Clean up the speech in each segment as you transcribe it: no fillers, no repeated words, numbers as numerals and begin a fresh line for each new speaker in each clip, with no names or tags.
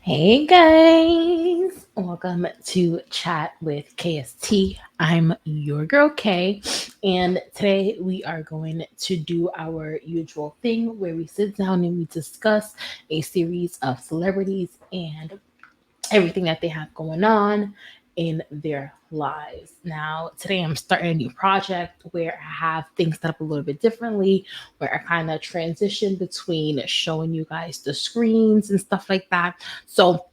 Hey guys, welcome to Chat with KST. I'm your girl Kay, and today we are going to do our usual thing where we sit down and we discuss a series of celebrities and everything that they have going on in their lives. Now, today I'm starting a new project where I have things set up a little bit differently, where I kind of transition between showing you guys the screens and stuff like that. So,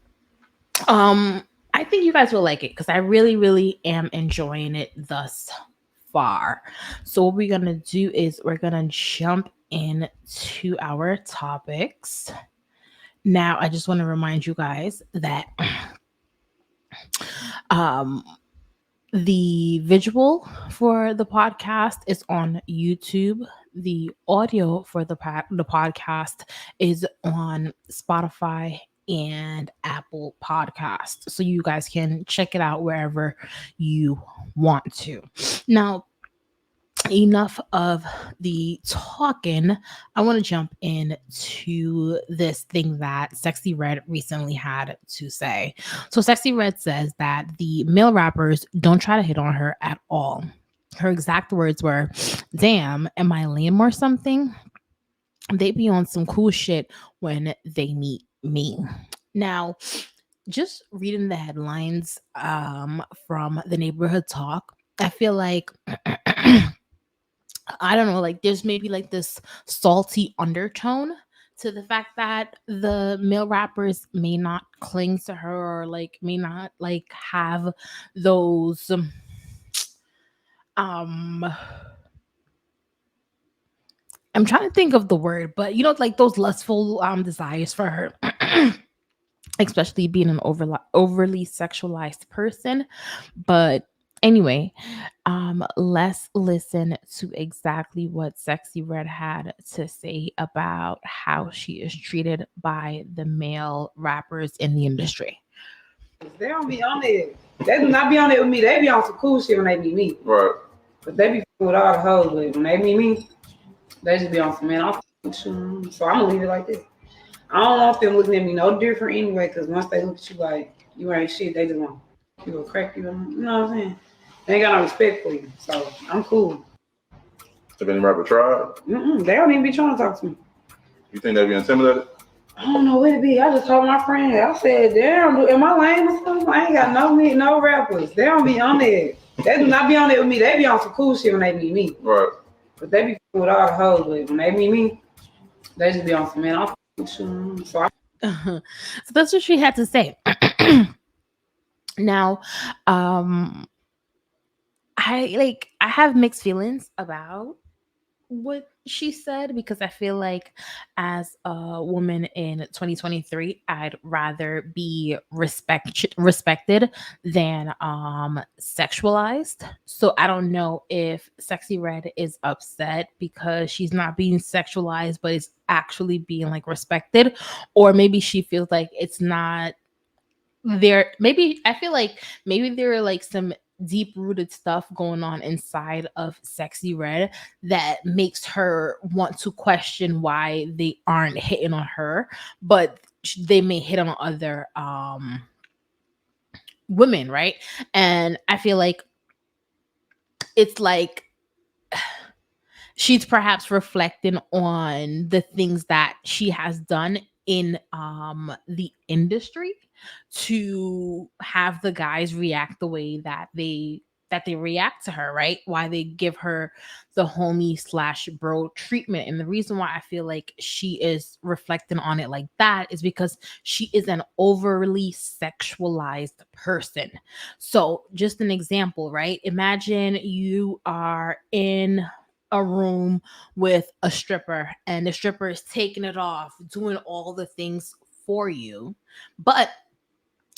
um, I think you guys will like it because I really am enjoying it thus far. So what we're gonna do is we're gonna jump into our topics. Now, I just want to remind you guys that um the visual for the podcast is on YouTube. The audio for the podcast is on Spotify and Apple Podcasts. So you guys can check it out wherever you want to. Now, enough of the talking. I want to jump into this thing that Sexy Red recently had to say. So, Sexy Red says that the male rappers don't try to hit on her at all. Her exact words were, "Damn, am I lame or something? They be on some cool shit when they meet me." Now, just reading the headlines from the neighborhood talk, I feel like I don't know, like there's maybe like this salty undertone to the fact that the male rappers may not cling to her or like may not like have those um I'm trying to think of the word, but like those lustful desires for her. Especially being an overly sexualized person. But anyway, let's listen to exactly what Sexy Red had to say about how she is treated by the male rappers in the industry.
They don't be on it. They do not be on it with me. They be on some cool shit when they meet me. Right. But they be with all the hoes. But when they meet me, they just be on some man. So I'm gonna leave it like this. I don't want them looking at me no different anyway. Cause once they look at you like you ain't shit, they just want you to crack you. You know what I'm saying? They ain't got no respect for you. So I'm cool. Have any rapper tried? They don't even be trying to talk to me. You think they be intimidated? I don't know what it be. I just told my friend. I said, damn, am I lame or something? I ain't got no rappers. They don't be on there. They do not be on there with me. They be on some cool shit when they meet me. Right. But they be with all the hoes. But when they meet me, they just be on some man. I'm with you.
So that's what she had to say. Now, I have mixed feelings about what she said because I feel like as a woman in 2023, I'd rather be respected than sexualized. So I don't know if Sexy Red is upset because she's not being sexualized but is actually being like respected, or maybe she feels like it's not there. Maybe I feel like maybe there are like some deep rooted stuff going on inside of Sexy Red that makes her want to question why they aren't hitting on her, but they may hit on other women, right? And I feel like it's like she's perhaps reflecting on the things that she has done in the industry to have the guys react the way that they react to her, right? Why they give her the homie slash bro treatment. And the reason why I feel like she is reflecting on it like that is because she is an overly sexualized person. So just an example, right? Imagine you are in a room with a stripper and the stripper is taking it off, doing all the things for you, but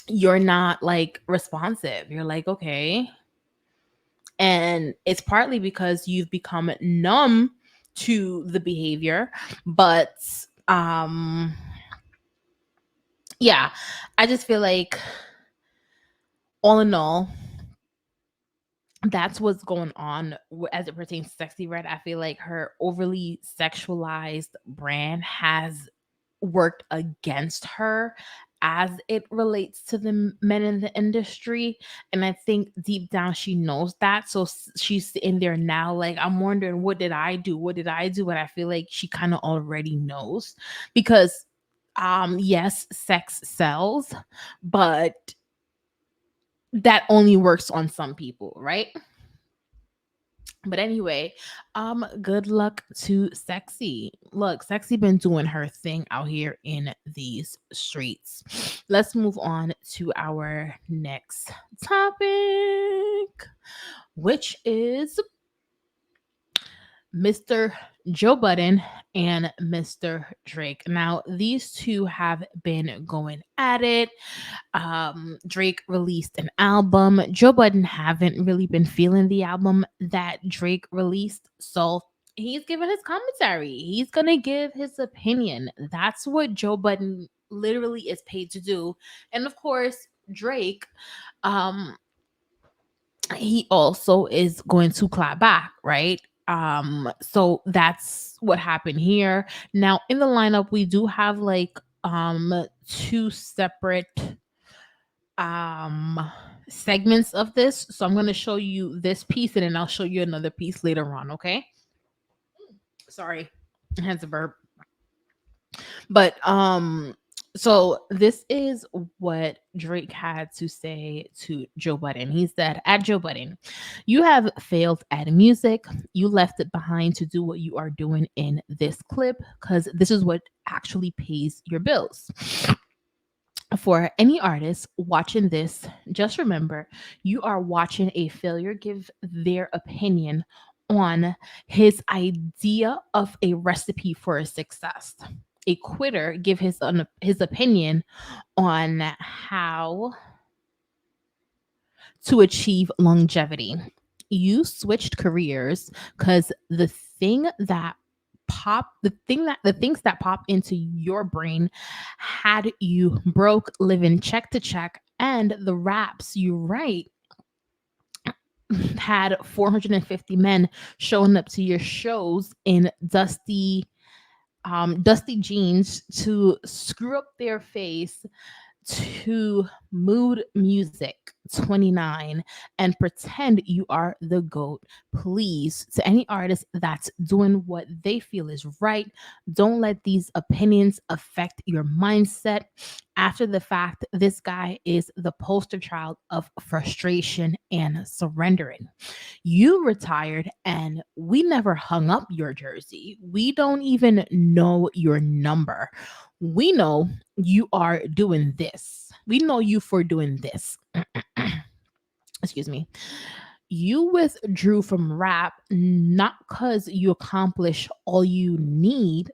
you're not like responsive. You're like, okay. And it's partly because you've become numb to the behavior, but um yeah, I just feel like all in all, that's what's going on as it pertains to Sexy Red. I feel like her overly sexualized brand has worked against her as it relates to the men in the industry. And I think deep down she knows that. So she's in there now, like, I'm wondering, what did I do? What did I do? And I feel like she kind of already knows because, yes, sex sells, but that only works on some people, right? But anyway, good luck to Sexy. Look, Sexy been doing her thing out here in these streets. Let's move on to our next topic, which is Mr. Joe Budden and Mr. Drake. Now, these two have been going at it. Drake released an album. Joe Budden haven't really been feeling the album that Drake released, so he's giving his commentary. He's gonna give his opinion. That's what Joe Budden literally is paid to do. And of course, Drake, um, he also is going to clap back, right? So that's what happened here. Now in the lineup, we do have like two separate um segments of this. So I'm going to show you this piece and then I'll show you another piece later on, okay? Sorry. I had to burp. But so this is what Drake had to say to Joe Budden. He said, "At Joe Budden, you have failed at music. You left it behind to do what you are doing in this clip because this is what actually pays your bills." For any artist watching this, just remember you are watching a failure give their opinion on his idea of a recipe for a success. A quitter give his opinion on how to achieve longevity. You switched careers because the things that pop into your brain had you broke, living check to check, and the raps you write had 450 men showing up to your shows in dusty jeans to screw up their face, to mood music 29 and pretend you are the goat. Please, to any artist that's doing what they feel is right, don't let these opinions affect your mindset. After the fact, this guy is the poster child of frustration and surrendering. You retired and we never hung up your jersey. We don't even know your number. We know you are doing this. We know you for doing this. Excuse me. You withdrew from rap not because you accomplish all you need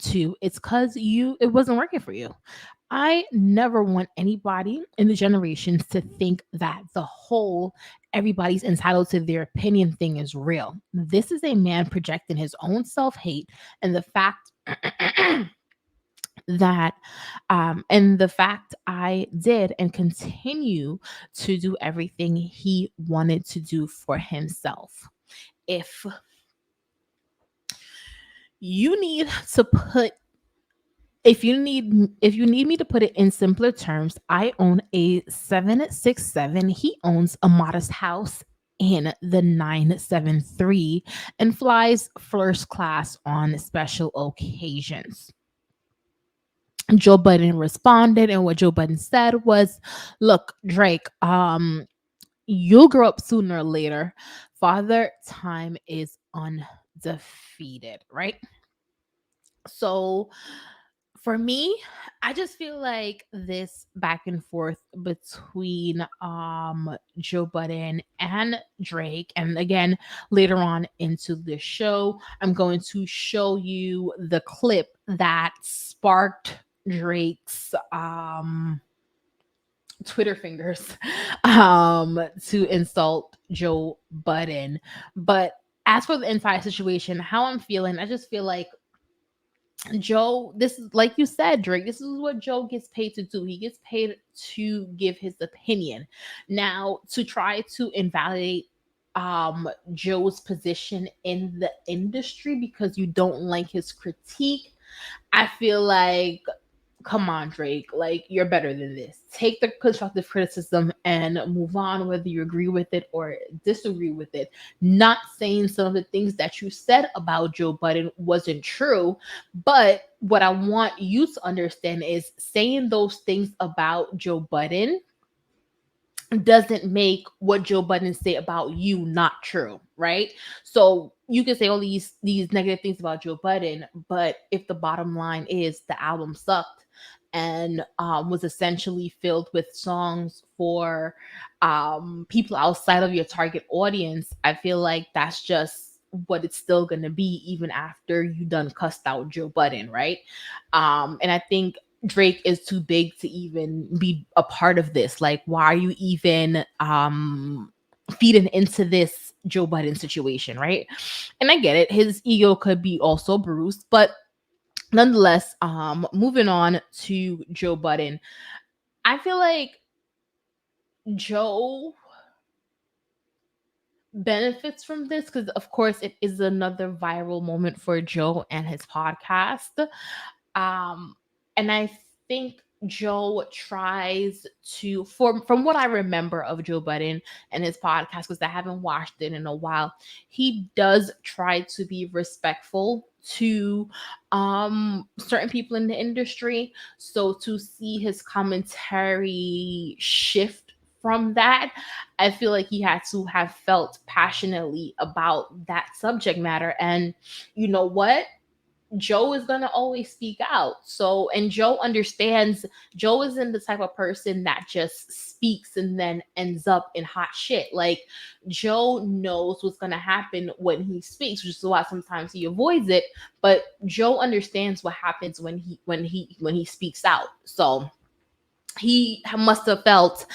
to, it's because it wasn't working for you. I never want anybody in the generations to think that the whole everybody's entitled to their opinion thing is real. This is a man projecting his own self hate and the fact that and the fact I did and continue to do everything he wanted to do for himself. If you need to put if you need me to put it in simpler terms, I own a 767. He owns a modest house in the 973 and flies first class on special occasions. Joe Budden responded, and what Joe Budden said was, "Look, Drake, you'll grow up sooner or later. Father Time is undefeated, right?" So for me, I just feel like this back and forth between Joe Budden and Drake, and again later on into the show, I'm going to show you the clip that sparked Drake's Twitter fingers to insult Joe Budden. But as for the entire situation, how I'm feeling, I just feel like Joe, this is like you said, Drake, this is what Joe gets paid to do. He gets paid to give his opinion. Now, to try to invalidate Joe's position in the industry because you don't like his critique, I feel like come on, Drake, like you're better than this. Take the constructive criticism and move on, whether you agree with it or disagree with it. Not saying some of the things that you said about Joe Budden wasn't true, but what I want you to understand is saying those things about Joe Budden doesn't make what Joe Budden say about you not true, right? So you can say all these negative things about Joe Budden, but if the bottom line is the album sucked and was essentially filled with songs for people outside of your target audience, I feel like that's just what it's still gonna be even after you done cussed out Joe Budden, right? And I think Drake is too big to even be a part of this. Like, why are you even feeding into this Joe Biden situation, right? And I get it. His ego could be also bruised, but nonetheless, moving on to Joe Budden, I feel like Joe benefits from this because of course it is another viral moment for Joe and his podcast. And I think Joe tries to, from what I remember of Joe Budden and his podcast, because I haven't watched it in a while, he does try to be respectful to certain people in the industry. So to see his commentary shift from that, I feel like he had to have felt passionately about that subject matter. And you know what? Joe is going to always speak out. So, and Joe understands, Joe isn't the type of person that just speaks and then ends up in hot shit. Like, Joe knows what's going to happen when he speaks, which is why sometimes he avoids it. But Joe understands what happens when he speaks out. So, he must have felt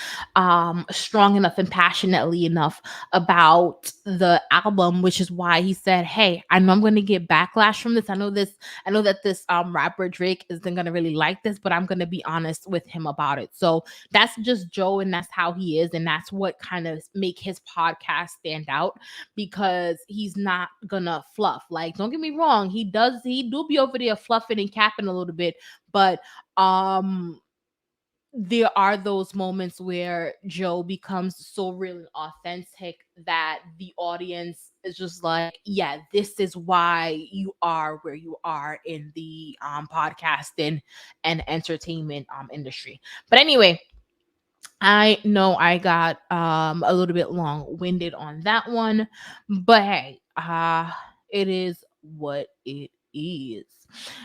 strong enough and passionately enough about the album, which is why he said, hey, I know I'm going to get backlash from this. I know that this rapper Drake isn't going to really like this, but I'm going to be honest with him about it. So that's just Joe, and that's how he is, and that's what kind of make his podcast stand out, because he's not gonna fluff. Like, don't get me wrong, he do be over there fluffing and capping a little bit, but um there are those moments where Joe becomes so real and authentic that the audience is just like, yeah, this is why you are where you are in the podcasting and entertainment industry. But anyway, I know I got a little bit long-winded on that one, but hey, it is what it is.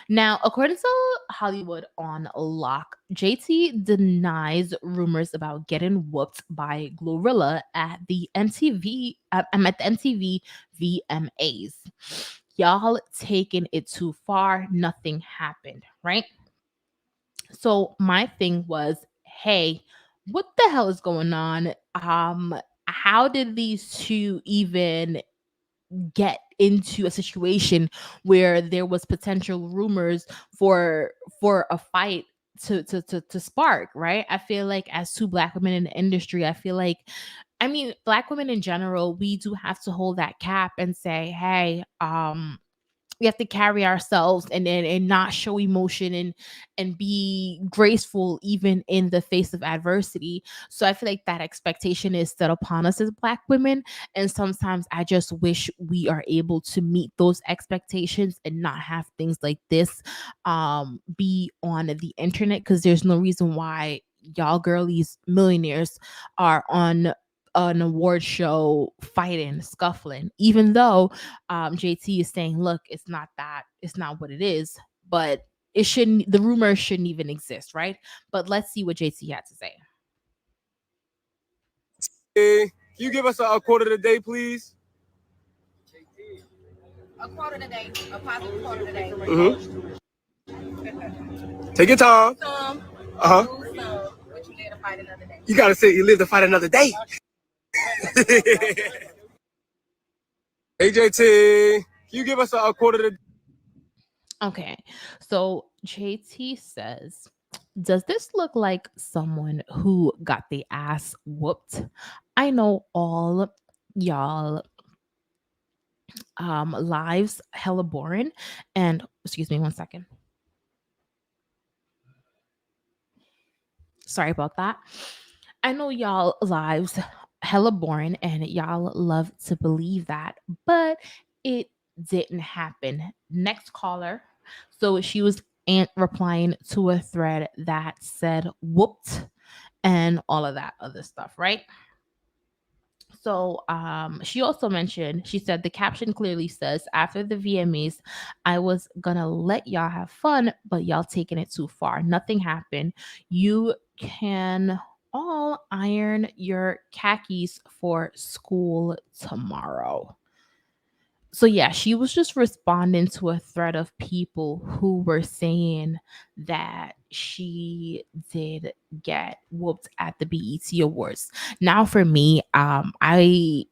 Now, according to Hollywood on Lock, JT denies rumors about getting whooped by Glorilla at the MTV at the MTV VMAs. Y'all taking it too far, nothing happened, right? So my thing was, hey, what the hell is going on? How did these two even get into a situation where there was potential rumors for a fight to spark, right? I feel like as two black women in the industry, I feel like, I mean, black women in general, we do have to hold that cap and say, hey, we have to carry ourselves and not show emotion and be graceful even in the face of adversity. So I feel like that expectation is set upon us as black women, and sometimes I just wish we are able to meet those expectations and not have things like this be on the internet, because there's no reason why y'all girlies millionaires are on an award show fighting, scuffling, even though JT is saying, look, it's not that, it's not what it is, but it shouldn't, the rumors shouldn't even exist, right? But let's see what JT had to say.
Hey, can you give us a quote of the day, please?
A quote of the day, a positive quote of the day.
Take your time.
What you live to fight another day.
You gotta say you live to fight another day. Hey JT, can you give us a quote of the day?
Okay, so JT says, does this look like someone who got the ass whooped? I know all y'all lives hella boring, and excuse me one second. Sorry about that. I know y'all lives hella boring and y'all love to believe that, but it didn't happen. Next caller. So she was replying to a thread that said whooped and all of that other stuff, right? So she also mentioned, she said the caption clearly says, after the VMAs, I was gonna let y'all have fun, but y'all taking it too far. Nothing happened. You can all iron your khakis for school tomorrow. So yeah, she was just responding to a thread of people who were saying that she did get whooped at the BET Awards. Now for me, I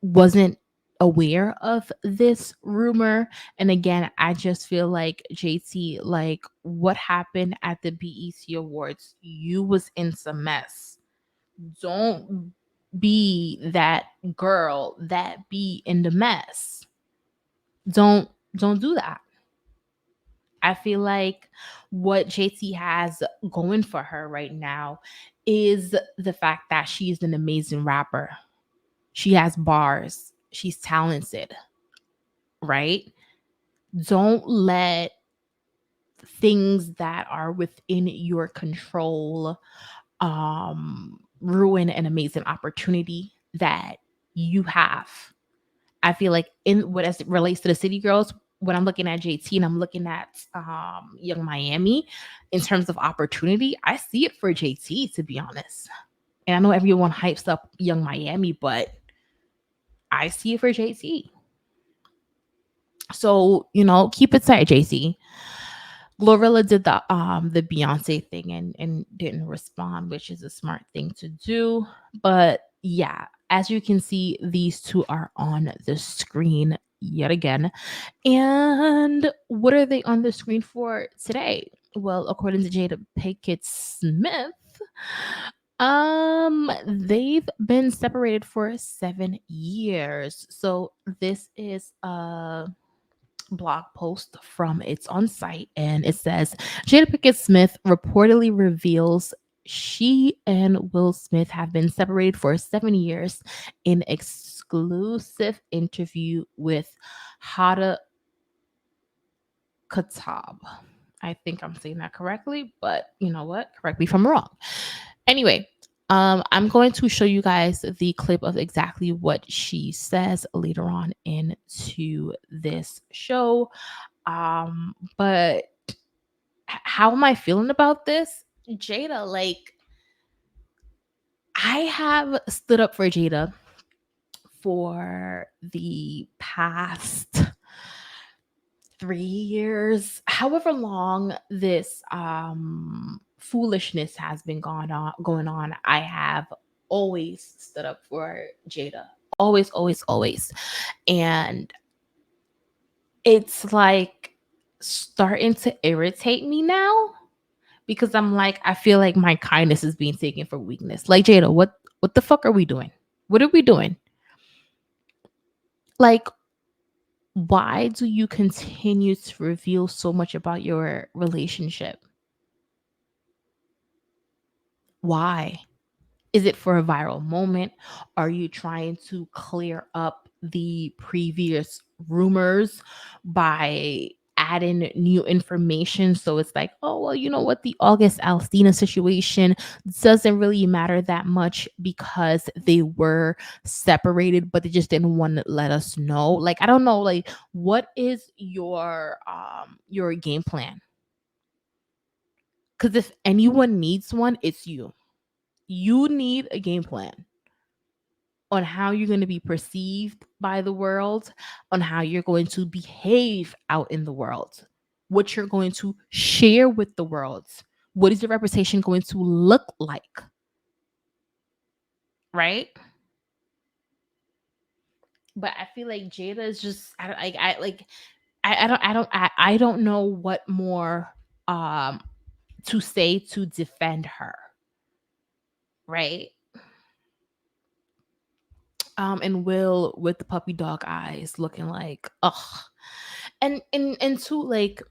wasn't aware of this rumor, and again, I just feel like JT, like what happened at the BET Awards, you was in some mess. Don't be that girl that be in the mess. Don't do that. I feel like what JT has going for her right now is the fact that she's an amazing rapper. She has bars. She's talented, right? Don't let things that are within your control ruin an amazing opportunity that you have. I feel like in what as it relates to the city girls, when I'm looking at JT and I'm looking at Young Miami in terms of opportunity, I see it for JT, to be honest. And I know everyone hypes up Young Miami, but I see it for JT. So, keep it tight, JC. Glorilla did the Beyonce thing and didn't respond, which is a smart thing to do. But yeah, as you can see, these two are on the screen yet again. And what are they on the screen for today? Well, according to Jada Pickett Smith, they've been separated for 7 years. So this is blog post from its on site, and it says Jada Pickett Smith reportedly reveals she and Will Smith have been separated for 7 years in exclusive interview with Hada Katab. I think I'm saying that correctly, but you know what? Correct me if I'm wrong. Anyway, I'm going to show you guys the clip of exactly what she says later on into this show. But how am I feeling about this? Jada, like, I have stood up for Jada for the past 3 years, however long this foolishness has been going on. I have always stood up for Jada. Always, always, always. And it's like starting to irritate me now because I'm like, I feel like my kindness is being taken for weakness. Like, Jada, what the fuck are we doing? What are we doing? Like, why do you continue to reveal so much about your relationship? Why? Is it for a viral moment? Are you trying to clear up the previous rumors by adding new information? So it's like, oh, well, you know what? The August Alstina situation doesn't really matter that much because they were separated, but they just didn't want to let us know. Like, I don't know, like, what is your game plan? Because if anyone needs one, it's you. You need a game plan on how you're going to be perceived by the world, on how you're going to behave out in the world, what you're going to share with the world. What is your reputation going to look like? Right? But I feel like Jada is just I don't know what more to say to defend her. Right? And Will with the puppy dog eyes looking like ugh. And two, like,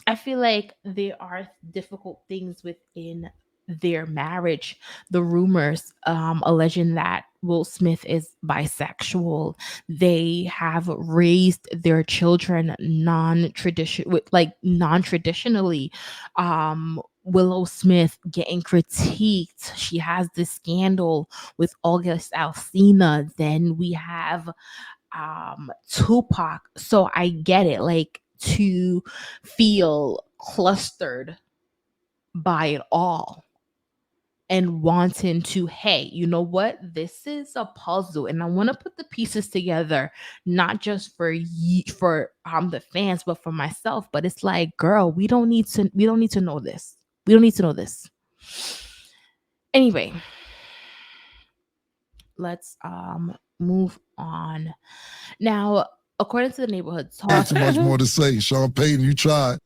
I feel like there are difficult things within their marriage, the rumors alleging that Will Smith is bisexual. They have raised their children non-traditionally. Willow Smith getting critiqued. She has this scandal with August Alsina. Then we have Tupac. So I get it, like, to feel clustered by it all and wanting to, hey, you know what, this is a puzzle and I want to put the pieces together, not just for the fans, but for myself. But it's like, girl, we don't need to know this. We don't need to know this. Anyway, let's move on now. According to the neighborhood talk,
not too much more to say. Sean Payton, you tried.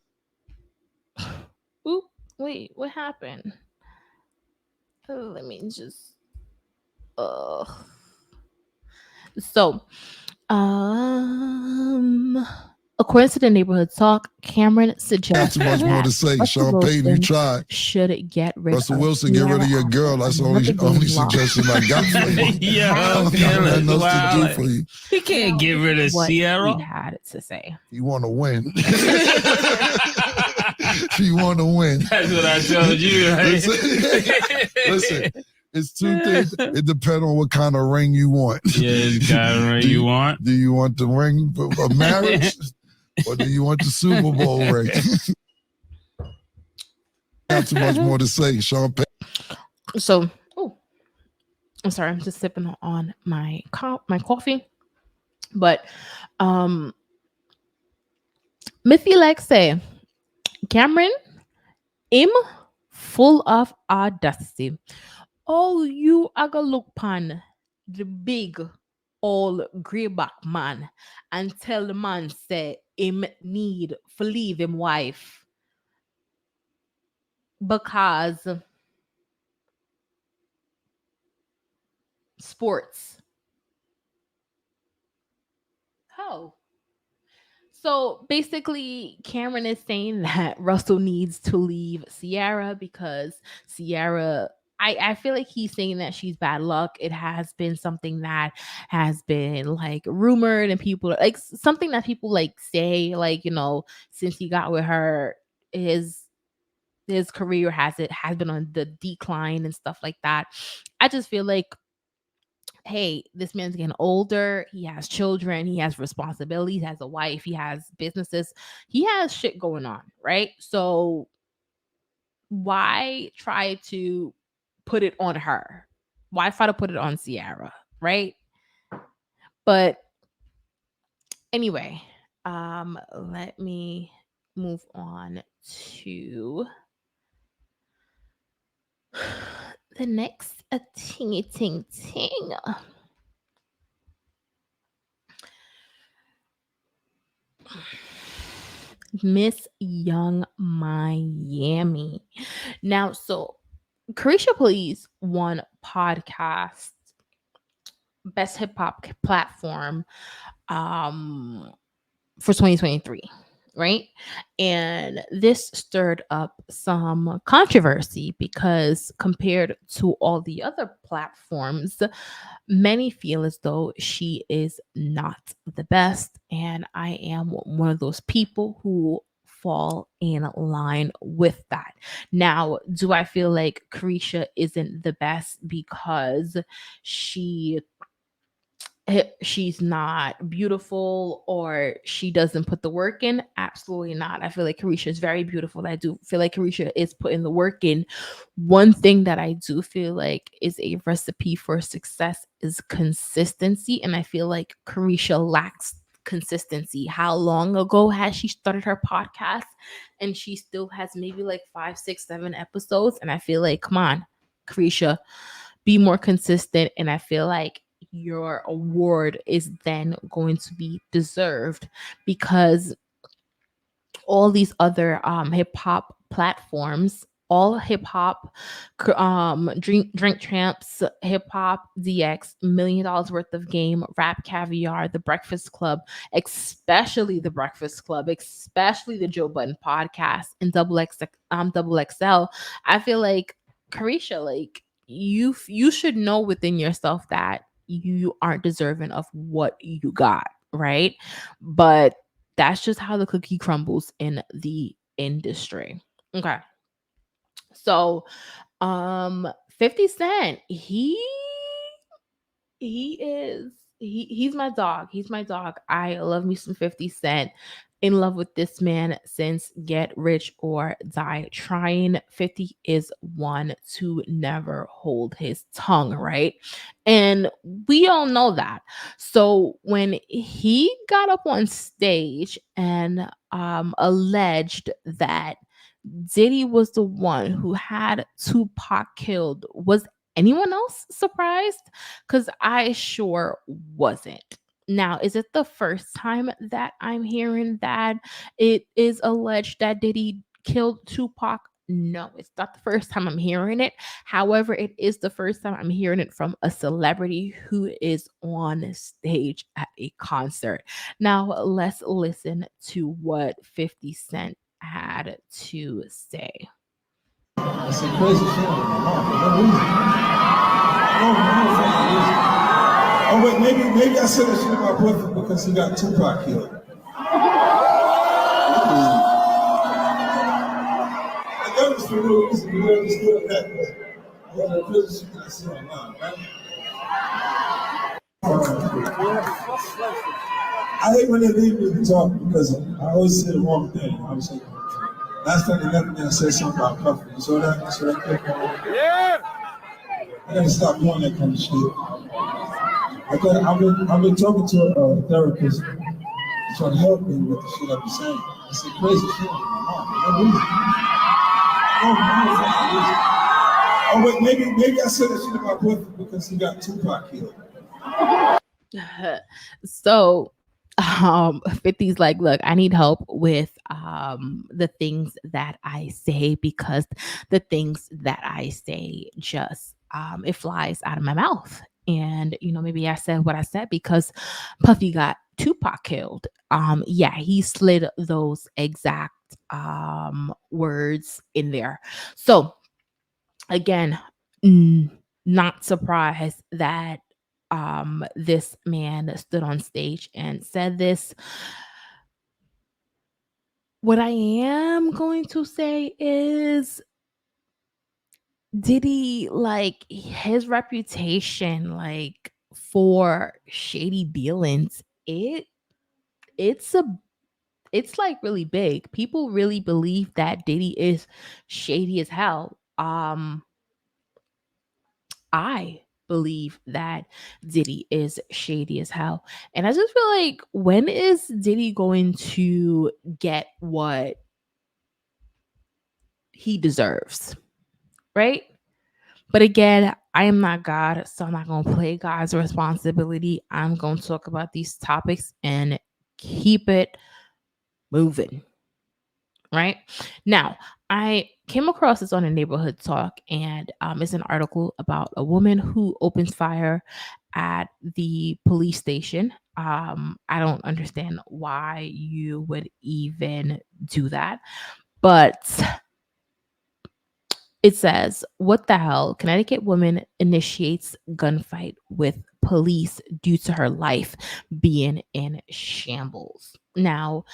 Oop, wait, what happened? Let me just so according to the neighborhood talk, Cameron
Not
suggests
too much more to say.
Russell
Sean Payton, you
Wilson
tried.
should get rid
Russell
of
Wilson, get rid of your
Ciara
girl. That's the
after
only
another game loss.
suggestion I got for you.
Yeah,
I don't got nothing else to do for you.
He can't get rid of
What
Ciara.
he had to say.
You want to win. You want to win.
That's what I told you. Right?
Listen, it's two things. It depends on what kind of ring you want.
Yeah, it's kind of ring you want.
Do you want the ring of marriage, or do you want the Super Bowl ring? Not too much more to say. Sean Payton.
So, I'm sorry, I'm just sipping on my coffee. But Miffy Lex say, Cameron, him full of audacity. Oh, you aga look pan the big old greyback man and tell the man say him need to leave him wife because sports. How? So basically, Cameron is saying that Russell needs to leave Ciara because Ciara. I feel like he's saying that she's bad luck. It has been something that has been like rumored, and people like something that people like say, like, since he got with her, his career has been on the decline and stuff like that. I just feel like, hey, this man's getting older. He has children. He has responsibilities. He has a wife. He has businesses. He has shit going on, right? So why try to put it on her? Why try to put it on Ciara, right? But anyway, let me move on to the next tingy ting ting. Miss Young Miami. Now, so Carisha Please won podcast best hip hop platform for 2023, right? And this stirred up some controversy because compared to all the other platforms, many feel as though she is not the best. And I am one of those people who fall in line with that. Now, do I feel like Carisha isn't the best because she's not beautiful or she doesn't put the work in? Absolutely not. I feel like Carisha is very beautiful. I do feel like Carisha is putting the work in. One thing that I do feel like is a recipe for success is consistency, and I feel like Carisha lacks consistency. How long ago has she started her podcast and she still has maybe like 5, 6, 7 episodes? And I feel like, come on, Carisha, be more consistent. And I feel like your award is then going to be deserved because all these other hip hop platforms, all hip hop, Drink Champs, Hip Hop DX, $1 million worth of game, Rap Caviar, The Breakfast Club, especially The Breakfast Club, especially the Joe Budden podcast, and double XL. I feel like Carisha, like you should know within yourself that you aren't deserving of what you got, right? But that's just how the cookie crumbles in the industry. Okay. So 50 Cent, he is he's my dog. He's my dog. I love me some 50 Cent. In love with this man since Get Rich or Die Trying. 50 is one to never hold his tongue, right? And we all know that. So when he got up on stage and alleged that Diddy was the one who had Tupac killed, was anyone else surprised? Because I sure wasn't. Now, is it the first time that I'm hearing that it is alleged that Diddy killed Tupac? No, it's not the first time I'm hearing it. However, it is the first time I'm hearing it from a celebrity who is on stage at a concert. Now, let's listen to what 50 Cent had to say.
It's a crazy feeling. No reason. Oh wait, maybe I said that shit about boyfriend because he got Tupac killed. That was for real reason. You understood that. I got a crazy shit that I said online, right? I hate when they leave me to talk because I always say the wrong thing. I always say the wrong thing. Last time they left me, I said something about Puffy. You saw that? You saw that clip? Yeah. I gotta stop doing that kind of shit. I've been talking to a therapist trying to help me with the shit I've been saying. It's a crazy shit. No reason. Oh wait, maybe I said that shit about boyfriend because he got Tupac killed.
So 50's like, look, I need help with the things that I say, because the things that I say just it flies out of my mouth. And maybe I said what I said because Puffy got Tupac killed. Yeah, he slid those exact words in there. So again, not surprised that this man stood on stage and said this. What I am going to say is, Diddy, like, his reputation, like, for shady dealings, it's a it's like really big. People really believe that Diddy is shady as hell. I believe that Diddy is shady as hell. And I just feel like, when is Diddy going to get what he deserves? Right? But again, I am not God, so I'm not going to play God's responsibility. I'm going to talk about these topics and keep it moving. Right now, I came across this on a neighborhood talk, and it's an article about a woman who opens fire at the police station. I don't understand why you would even do that, but it says, what the hell? Connecticut woman initiates gunfight with police due to her life being in shambles. Now,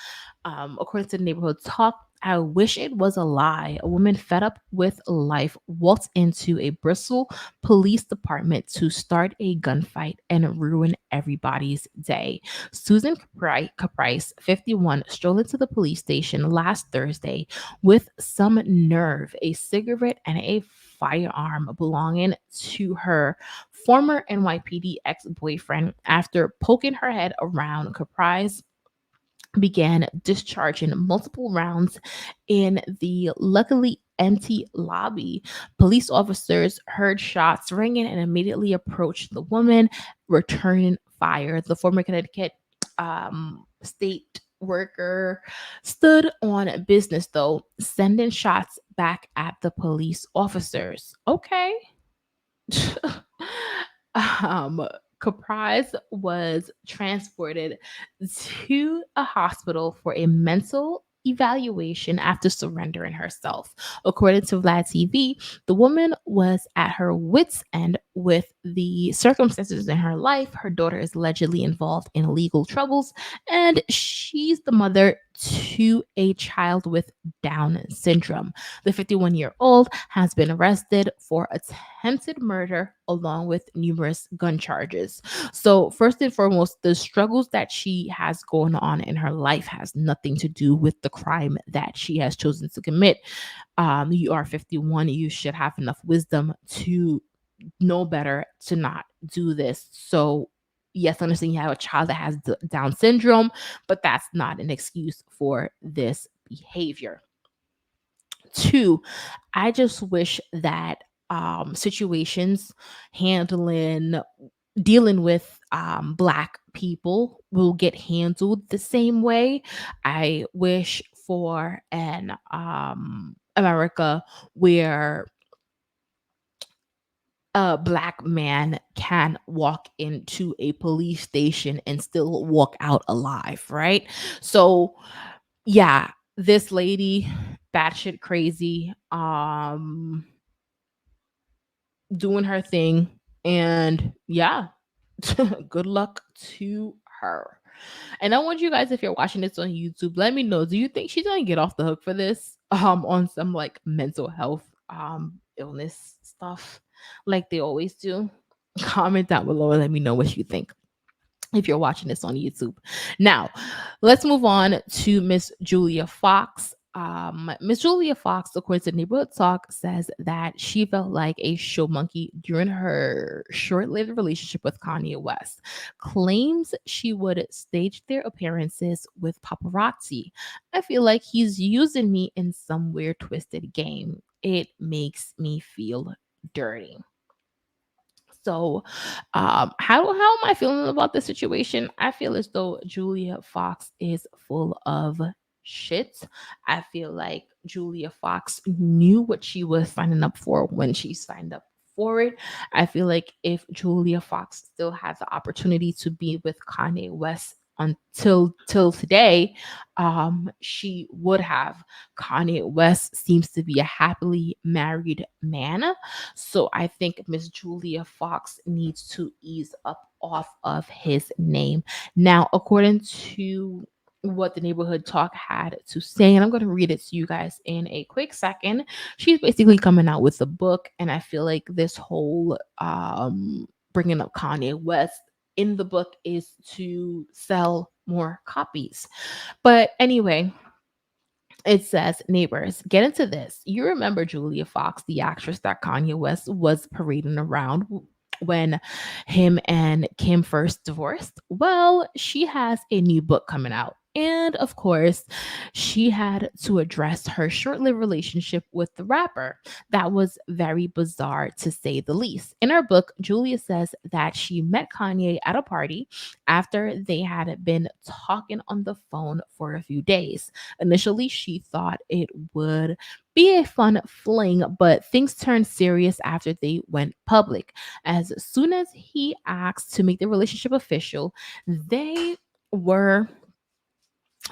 according to the neighborhood talk, I wish it was a lie. A woman fed up with life waltzed into a Bristol police department to start a gunfight and ruin everybody's day. Susan Caprice, 51, strolled into the police station last Thursday with some nerve, a cigarette, and a firearm belonging to her former NYPD ex-boyfriend. After poking her head around, Caprice began discharging multiple rounds in the luckily empty lobby. Police officers heard shots ringing and immediately approached the woman, returning fire. The former Connecticut state worker stood on business, though, sending shots back at the police officers. Okay. um Caprice was transported to a hospital for a mental evaluation after surrendering herself. According to Vlad TV, the woman was at her wits' end with the circumstances in her life. Her daughter is allegedly involved in legal troubles, and she's the mother to a child with Down syndrome. The 51-year-old has been arrested for attempted murder along with numerous gun charges. So, first and foremost, the struggles that she has going on in her life has nothing to do with the crime that she has chosen to commit. You are 51, you should have enough wisdom to know better to not do this. So, yes, I understand you have a child that has Down syndrome, but that's not an excuse for this behavior. Two, I just wish that situations handling dealing with black people will get handled the same way. I wish for an America where a black man can walk into a police station and still walk out alive, right? So yeah, this lady, batshit crazy, doing her thing, and yeah, good luck to her. And I want you guys, if you're watching this on YouTube, let me know. Do you think she's gonna get off the hook for this? On some like mental health illness stuff, like they always do. Comment down below and let me know what you think if you're watching this on YouTube. Now, let's move on to Miss Julia Fox. Miss Julia Fox, according to Neighborhood Talk, says that she felt like a show monkey during her short-lived relationship with Kanye West. Claims she would stage their appearances with paparazzi. I feel like he's using me in some weird twisted game. It makes me feel dirty. So, how am I feeling about the situation? I feel as though Julia Fox is full of shit. I feel like Julia Fox knew what she was signing up for when she signed up for it. I feel like if Julia Fox still had the opportunity to be with Kanye West until till today, she would have. Kanye West seems to be a happily married man, so I think Miss Julia Fox needs to ease up off of his name. Now, according to what the Neighborhood Talk had to say, and I'm going to read it to you guys in a quick second. She's basically coming out with a book, and I feel like this whole bringing up Kanye West in the book is to sell more copies. But anyway, it says, neighbors, get into this. You remember Julia Fox, the actress that Kanye West was parading around when him and Kim first divorced? Well, she has a new book coming out. And of course, she had to address her short lived relationship with the rapper. That was very bizarre to say the least. In her book, Julia says that she met Kanye at a party after they had been talking on the phone for a few days. Initially, she thought it would be a fun fling, but things turned serious after they went public. As soon as he asked to make the relationship official, were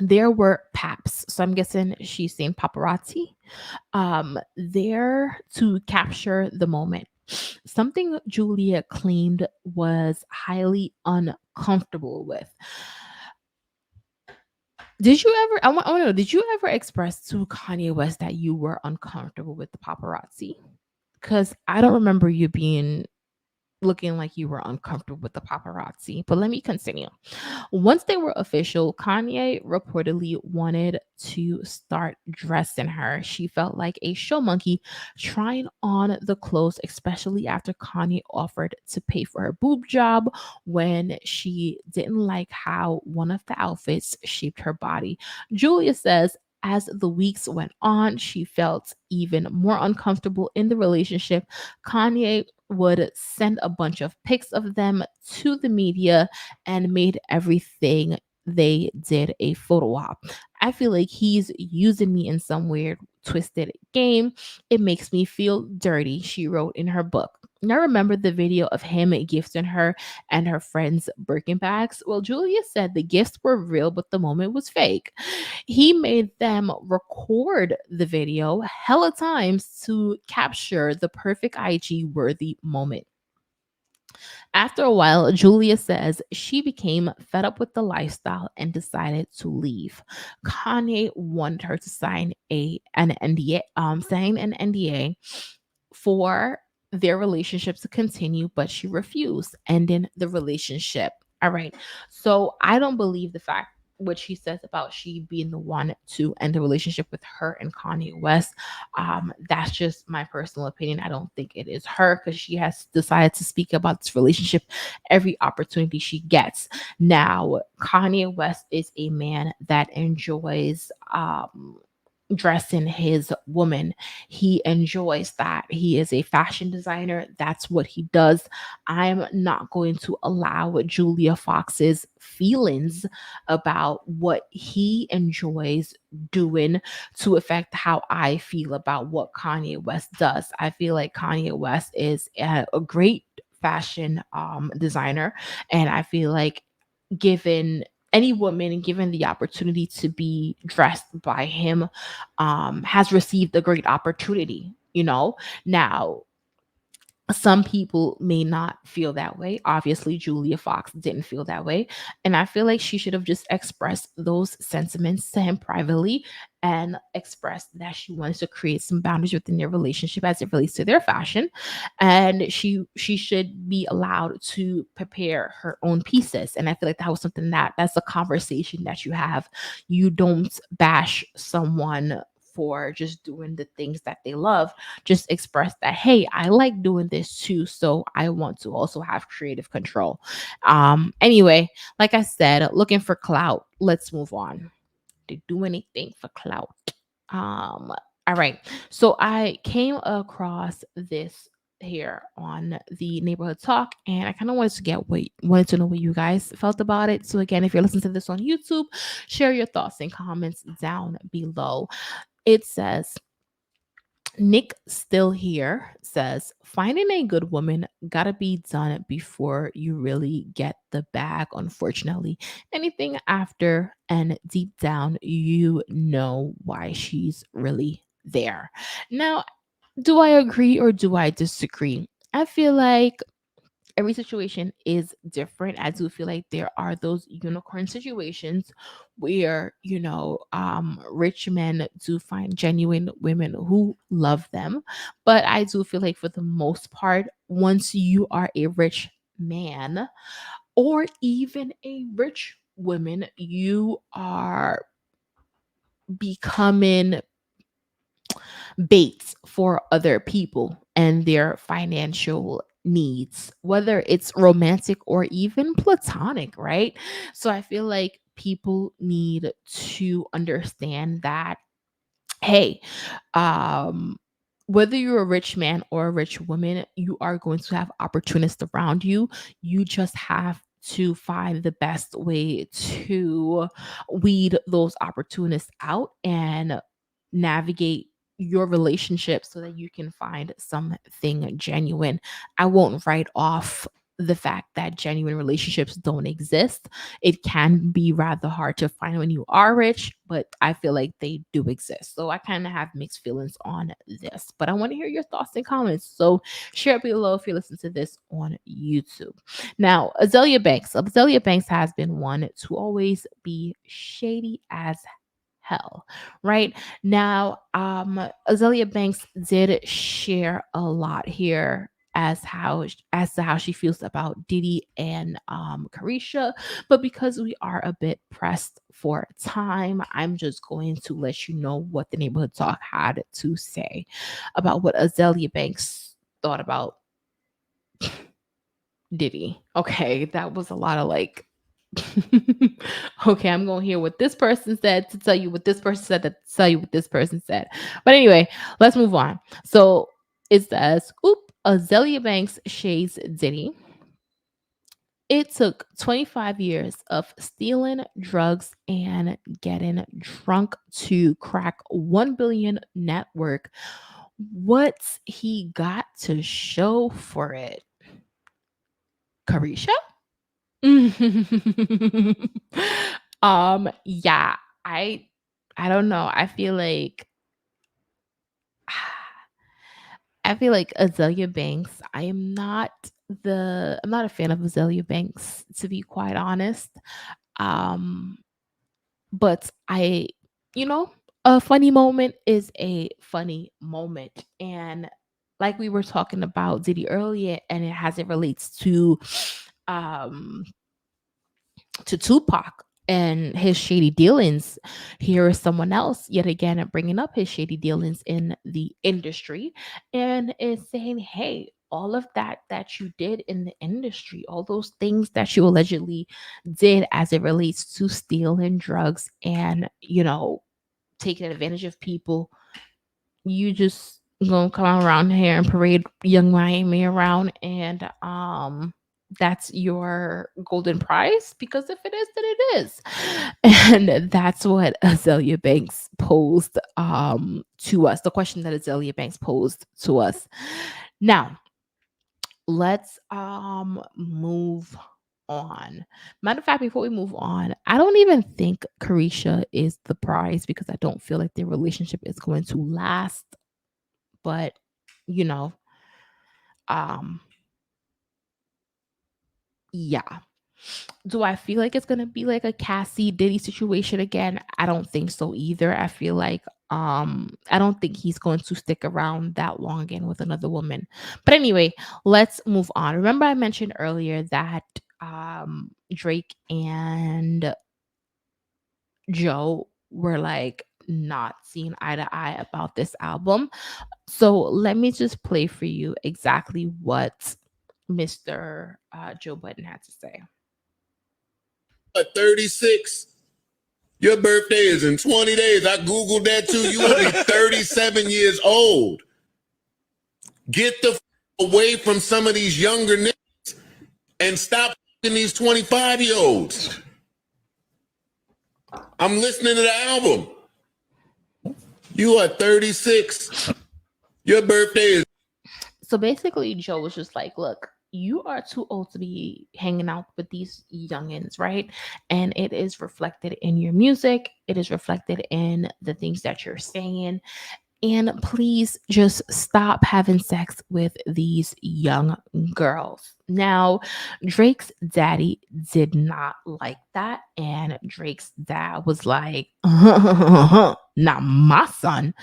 there were paps. So I'm guessing she's saying paparazzi. There to capture the moment. Something Julia claimed was highly uncomfortable with. Did you ever? I want to know. Did you ever express to Kanye West that you were uncomfortable with the paparazzi? Because I don't remember you being looking like you were uncomfortable with the paparazzi. But let me continue. Once they were official, Kanye reportedly wanted to start dressing her. She felt like a show monkey trying on the clothes, especially after Kanye offered to pay for her boob job when she didn't like how one of the outfits shaped her body. Julia says, as the weeks went on, she felt even more uncomfortable in the relationship. Kanye would send a bunch of pics of them to the media and made everything they did a photo op. I feel like he's using me in some weird, twisted game. It makes me feel dirty, she wrote in her book. Now remember the video of him gifting her and her friends Birkin bags? Well, Julia said the gifts were real, but the moment was fake. He made them record the video hella times to capture the perfect IG worthy moment. After a while, Julia says she became fed up with the lifestyle and decided to leave. Kanye wanted her to sign an NDA for their relationship to continue, but she refused, ending the relationship. All right. So I don't believe the fact what she says about she being the one to end the relationship with her and Kanye West. That's just my personal opinion. I don't think it is her because she has decided to speak about this relationship every opportunity she gets. Now, Kanye West is a man that enjoys dressing his woman. He enjoys that. He is a fashion designer. That's what he does. I'm not going to allow Julia Fox's feelings about what he enjoys doing to affect how I feel about what Kanye West does. I feel like Kanye West is a great fashion designer, and I feel like given any woman given the opportunity to be dressed by him has received a great opportunity, you know. Now some people may not feel that way. Obviously, Julia Fox didn't feel that way. And I feel like she should have just expressed those sentiments to him privately and expressed that she wants to create some boundaries within their relationship as it relates to their fashion. And she should be allowed to prepare her own pieces. And I feel like that was something that's a conversation that you have. You don't bash someone for just doing the things that they love. Just express that, hey, I like doing this too, so I want to also have creative control. Anyway, like I said, looking for clout. Let's move on. To do anything for clout. All right, so I came across this here on the neighborhood talk, and I kind of wanted to know what you guys felt about it. So again, if you're listening to this on YouTube, share your thoughts and comments down below. It says, Nick still here says, finding a good woman gotta be done before you really get the bag, unfortunately. Anything after and deep down, you know why she's really there. Now, do I agree or do I disagree? I feel like every situation is different. I do feel like there are those unicorn situations where, rich men do find genuine women who love them. But I do feel like for the most part, once you are a rich man or even a rich woman, you are becoming baits for other people and their financial needs, whether it's romantic or even platonic, right? So I feel like people need to understand that, hey, um, whether you're a rich man or a rich woman, you are going to have opportunists around you. You just have to find the best way to weed those opportunists out and navigate your relationship so that you can find something genuine. I won't write off the fact that genuine relationships don't exist. It can be rather hard to find when you are rich, but I feel like they do exist. So I kind of have mixed feelings on this, but I want to hear your thoughts and comments. So share below if you listen to this on YouTube. Now, Azalea Banks has been one to always be shady as hell. Right now, Azalea Banks did share a lot here as to how she feels about Diddy and Carisha, but because we are a bit pressed for time, I'm just going to let you know what the neighborhood talk had to say about what Azalea Banks thought about Diddy. Okay, that was a lot of like okay, I'm going to hear what this person said to tell you what this person said to tell you what this person said. But anyway, let's move on. So it says, oop, Azalea Banks shades Diddy. It took 25 years of stealing drugs and getting drunk to crack 1 billion network What's he got to show for it? Carisha? Yeah, I I don't know. I feel like Azalea Banks. I'm not a fan of Azalea Banks, to be quite honest. Um but you know, a funny moment is a funny moment. And like we were talking about Diddy earlier, and it has it relates um to Tupac and his shady dealings. Here is someone else yet again bringing up his shady dealings in the industry, and is saying, "Hey, all of that you did in the industry, all those things that you allegedly did as it relates to stealing drugs and taking advantage of people, you just gonna come around here and parade young Miami around, and that's your golden prize? Because if it is, then it is." And that's what Azalea Banks posed to us. The question that Azalea Banks posed to us. Now, let's move on. Matter of fact, before we move on, I don't even think Carisha is the prize, because I don't feel like their relationship is going to last. But you know, um, yeah. Do I feel like it's gonna be like a Cassie Diddy situation again? I don't think so either. I feel like I don't think he's going to stick around that long again with another woman. But anyway, let's move on. Remember I mentioned earlier that Drake and Joe were like not seeing eye to eye about this album. So let me just play for you exactly what Mr. Joe Budden had to say.
36. Your birthday is in 20 days. I Googled that too. You only 37 years old. Get the away from some of these younger niggas and stop these 25-year-olds. I'm listening to the album. You are 36. Your birthday is...
So basically, Joe was just like, look, you are too old to be hanging out with these youngins, right? And it is reflected in your music. It is reflected in the things that you're saying. And please just stop having sex with these young girls. Now, Drake's daddy did not like that. And Drake's dad was like, not my son.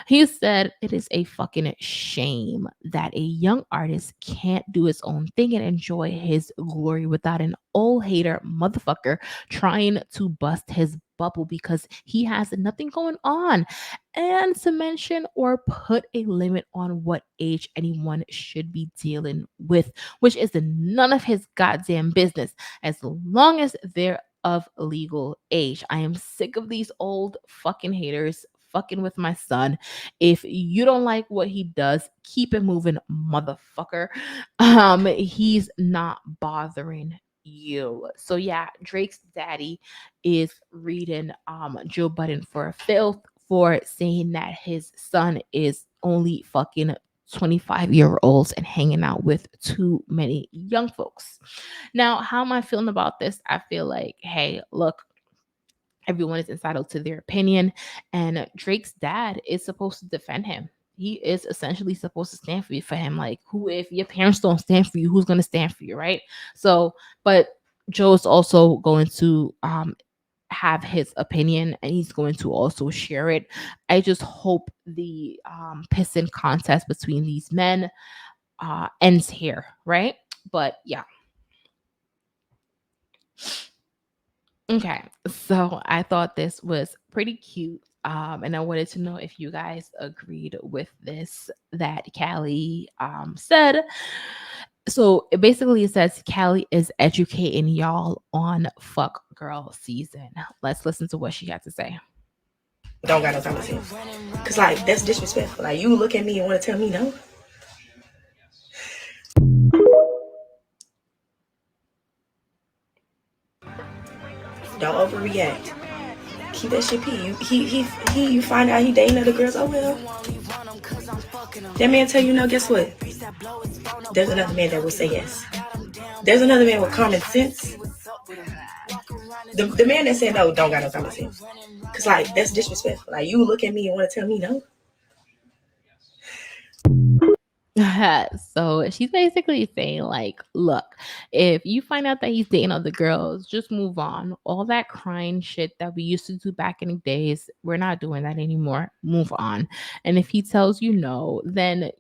He said it is a fucking shame that a young artist can't do his own thing and enjoy his glory without an old hater motherfucker trying to bust his bubble because he has nothing going on, and to mention or put a limit on what age anyone should be dealing with, which is none of his goddamn business as long as they're of legal age. I am sick of these old fucking haters fucking with my son. If you don't like what he does, keep it moving, motherfucker. He's not bothering you. So yeah, Drake's daddy is reading Joe Budden for filth for saying that his son is only fucking 25-year-olds and hanging out with too many young folks. Now, how am I feeling about this? I feel like, hey, look, everyone is entitled to their opinion, and Drake's dad is supposed to defend him. He is essentially supposed to stand for him. Like, who, if your parents don't stand for you, who's going to stand for you, right? So, but Joe's also going to have his opinion, and he's going to also share it. I just hope the pissing contest between these men ends here, right? But yeah. Okay, so I thought this was pretty cute. And I wanted to know if you guys agreed with this that Callie said. So it basically says Callie is educating y'all on fuck girl season. Let's listen to what she had to say.
Don't got no time to see. Cause like that's disrespectful. Like you look at me and want to tell me no. Don't overreact. Keep that shit P. You find out he dating other girls. Oh well. That man tell you no, guess what? There's another man that will say yes. There's another man with common sense. The man that said no don't got no common sense. Cause like that's disrespectful. Like you look at me and want to tell me no.
So she's basically saying, like, look, if you find out that he's dating other girls, just move on. All that crying shit that we used to do back in the days, we're not doing that anymore. Move on. And if he tells you no, then,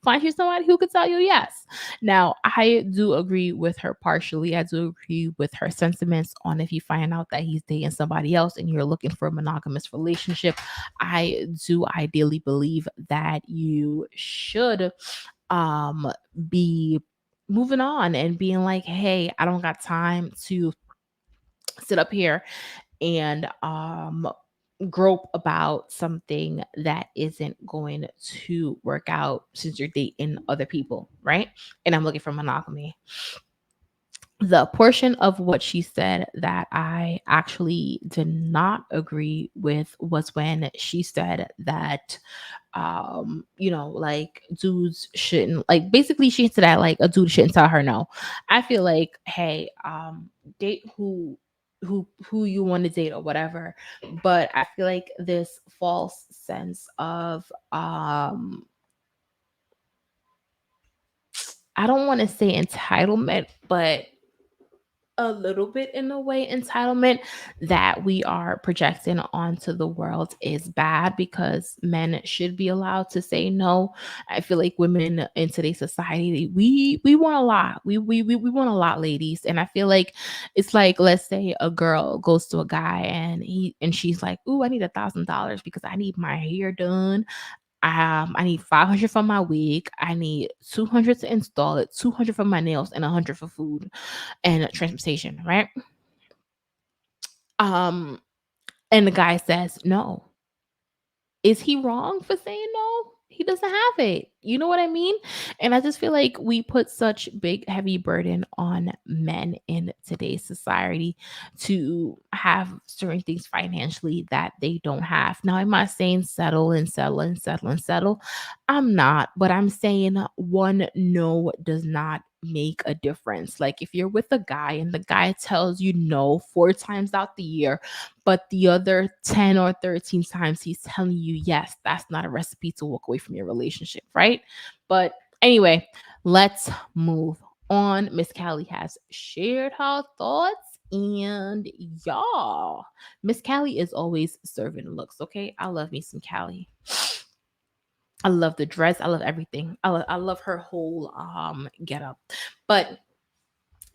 find you somebody who could tell you yes. Now, I do agree with her partially. I do agree with her sentiments on if you find out that he's dating somebody else and you're looking for a monogamous relationship. I do ideally believe that you should be moving on and being like, hey, I don't got time to sit up here and grope about something that isn't going to work out since you're dating other people, right? And I'm looking for monogamy. The portion of what she said that I actually did not agree with was when she said that like dudes shouldn't, like, basically she said that like a dude shouldn't tell her no. I feel like, hey, date who you want to date or whatever, but I feel like this false sense of I don't want to say entitlement, but a little bit in a way entitlement that we are projecting onto the world is bad, because men should be allowed to say no. I feel like women in today's society, we want a lot. We want a lot, ladies. And I feel like it's like, let's say a girl goes to a guy and she's like, ooh, I need $1,000 because I need my hair done. I need 500 for my wig. I need 200 to install it, 200 for my nails, and 100 for food and transportation, right? Um, and the guy says no. Is he wrong for saying no? He doesn't have it. You know what I mean? And I just feel like we put such big, heavy burden on men in today's society to have certain things financially that they don't have. Now, am I saying settle and settle and settle and settle? I'm not, but I'm saying one no does not make a difference. Like if you're with a guy and the guy tells you no 4 times out the year, but the other 10 or 13 times he's telling you yes, that's not a recipe to walk away from your relationship, right? But anyway, let's move on. Miss Callie has shared her thoughts, and y'all, Miss Callie is always serving looks, okay? I love me some Callie. I love the dress. I love everything. I love her whole get up. But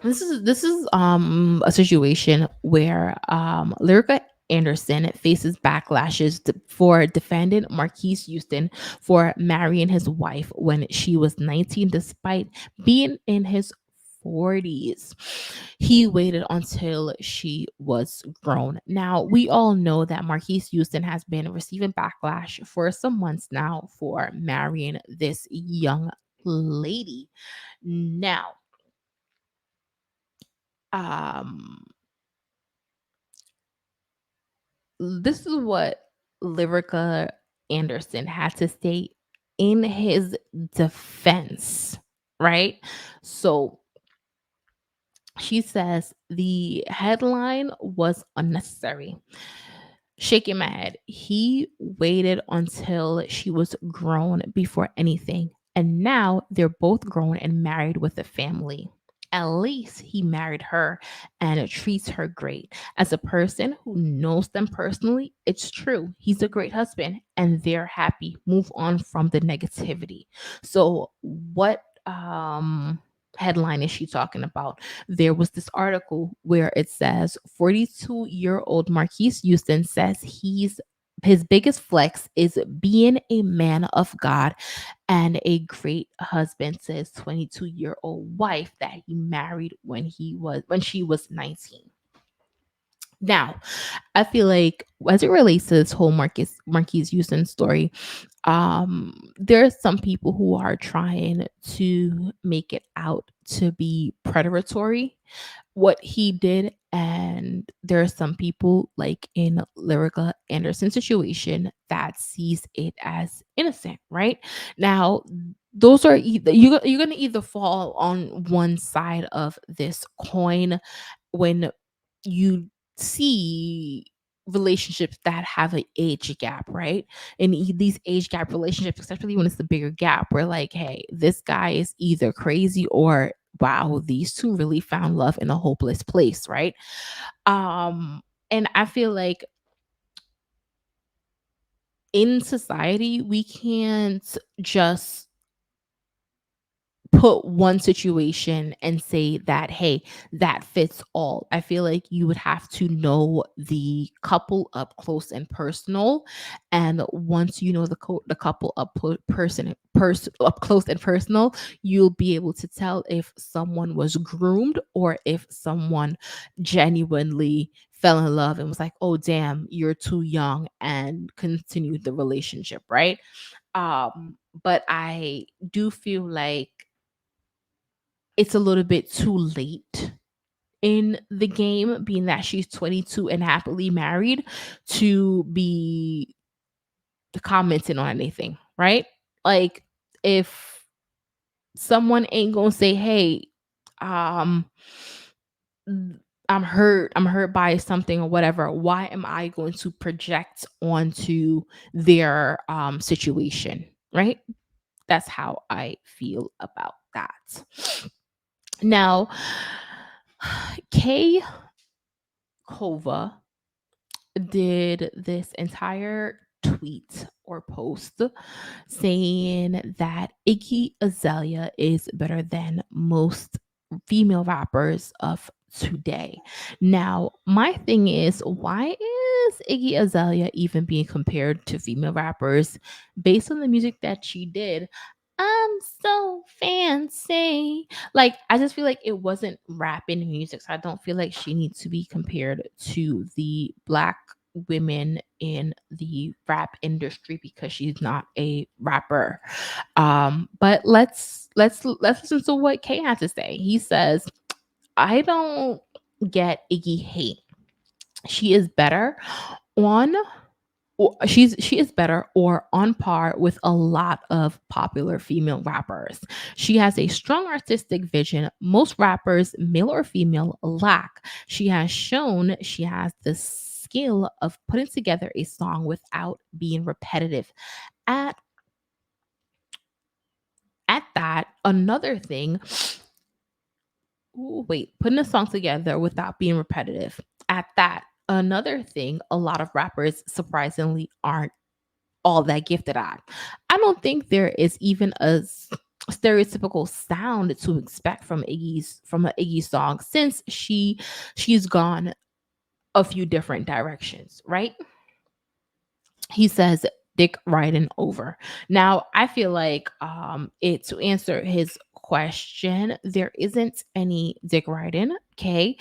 this is a situation where Lyrica Anderson faces backlashes for defending Marquise Houston for marrying his wife when she was 19, despite being in his 40s. He waited until she was grown. Now, we all know that Marquise Houston has been receiving backlash for some months now for marrying this young lady. Now, um this is what Lyrica Anderson had to say in his defense, right? So she says the headline was unnecessary. Shaking my head. He waited until she was grown before anything. And now they're both grown and married with a family. At least he married her and treats her great. As a person who knows them personally, it's true. He's a great husband and they're happy. Move on from the negativity. So, what headline is she talking about? There was this article where it says 42-year-old Marquise Houston says his biggest flex is being a man of God and a great husband to his 22-year-old wife that he married when she was 19. Now, I feel like as it relates to this whole Marquise Houston story, there are some people who are trying to make it out to be predatory. What he did And there are some people, like in Lyrica Anderson's situation, that sees it as innocent, right? Now, those are either you're gonna either fall on one side of this coin when you see relationships that have an age gap, right? And these age gap relationships, especially when it's the bigger gap, where like, hey, this guy is either crazy or wow, these two really found love in a hopeless place, right? And I feel like in society we can't just put one situation and say that, hey, that fits all. I feel like you would have to know the couple up close and personal, and once you know the couple up close and personal, you'll be able to tell if someone was groomed or if someone genuinely fell in love and was like, oh damn, you're too young, and continued the relationship, right? But I do feel like it's a little bit too late in the game, being that she's 22 and happily married, to be commenting on anything, right? Like, if someone ain't gonna say, hey, um I'm hurt by something or whatever, why am I going to project onto their situation, right? That's how I feel about that. Now, Kay Kova did this entire tweet or post saying that Iggy Azalea is better than most female rappers of today. Now, my thing is, why is Iggy Azalea even being compared to female rappers based on the music that she did? I'm so fancy. Like, I just feel like it wasn't rapping music. So I don't feel like she needs to be compared to the black women in the rap industry because she's not a rapper. But let's listen to what Kay had to say. He says, I don't get Iggy hate. She is better on she is better or on par with a lot of popular female rappers. She has a strong artistic vision most rappers, male or female, lack. She has shown she has the skill of putting together a song without being repetitive. At that, another thing, putting a song together without being repetitive. At that, another thing, a lot of rappers surprisingly aren't all that gifted at. I don't think there is even a stereotypical sound to expect from an Iggy song, since she's gone a few different directions, right? He says dick riding over. Now, I feel like it to answer his question, there isn't any dick riding, okay?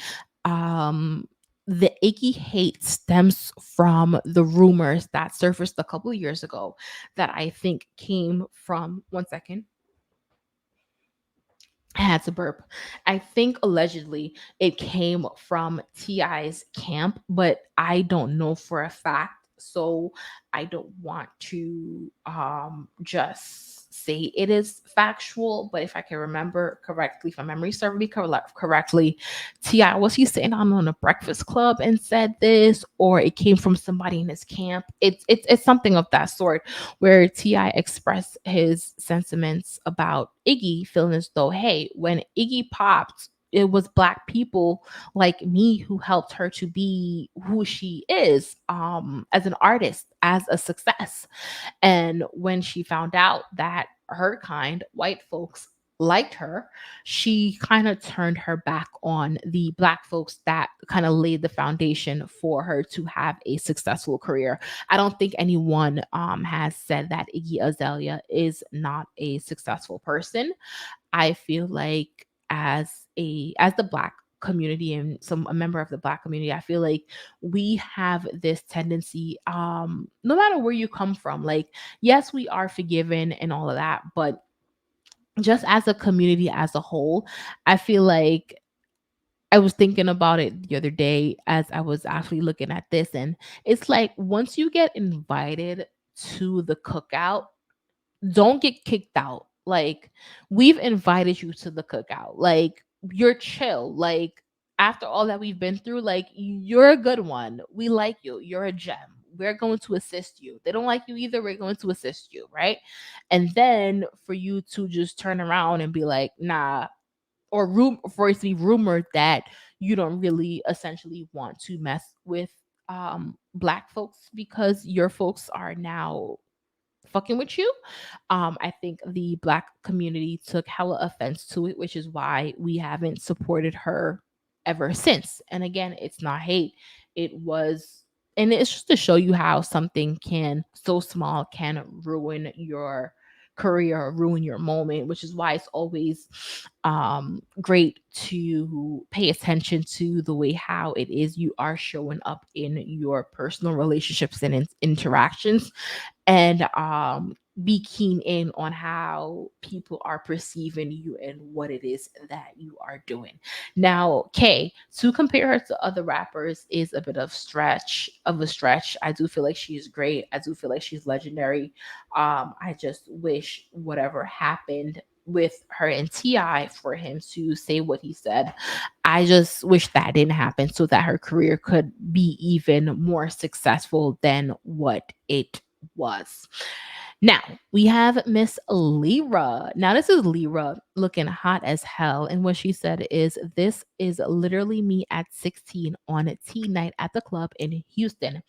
The Iggy hate stems from the rumors that surfaced a couple of years ago that I think came from, one second, I had to burp. I think allegedly it came from TI's camp, but I don't know for a fact. So I don't want to just say it is factual, but if I can remember correctly, if my memory serves me correctly, TI, was he sitting on a breakfast club and said this, or it came from somebody in his camp? It's something of that sort, where Ti expressed his sentiments about Iggy, feeling as though, hey, when Iggy popped, it was black people like me who helped her to be who she is, as an artist, as a success. And when she found out that her kind, white folks, liked her, she kind of turned her back on the black folks that kind of laid the foundation for her to have a successful career. I don't think anyone has said that Iggy Azalea is not a successful person. I feel like as the black community and a member of the black community, I feel like we have this tendency, no matter where you come from, like, yes, we are forgiven and all of that, but just as a community as a whole, I feel like I was thinking about it the other day as I was actually looking at this, and it's like once you get invited to the cookout, don't get kicked out. Like, we've invited you to the cookout. Like, you're chill. Like, after all that we've been through, like, you're a good one. We like you. You're a gem. We're going to assist you. They don't like you either. We're going to assist you, right? And then for you to just turn around and be like, nah, or for it to be rumored that you don't really essentially want to mess with black folks because your folks are now fucking with you. I think the black community took hella offense to it, which is why we haven't supported her ever since. And again, it's not hate. It was, and it's just to show you how something can so small can ruin your career or ruin your moment, which is why it's always great to pay attention to the way how it is you are showing up in your personal relationships and interactions, and be keen in on how people are perceiving you and what it is that you are doing. Now, Kay, to compare her to other rappers is a bit of a stretch. I do feel like she's great. I do feel like she's legendary. I just wish whatever happened with her and Ti for him to say what he said. I just wish that didn't happen so that her career could be even more successful than what it was. Now we have Miss Lyra. Now this is Lyra looking hot as hell, and what she said is, "This is literally me at 16 on a tea night at the club in Houston.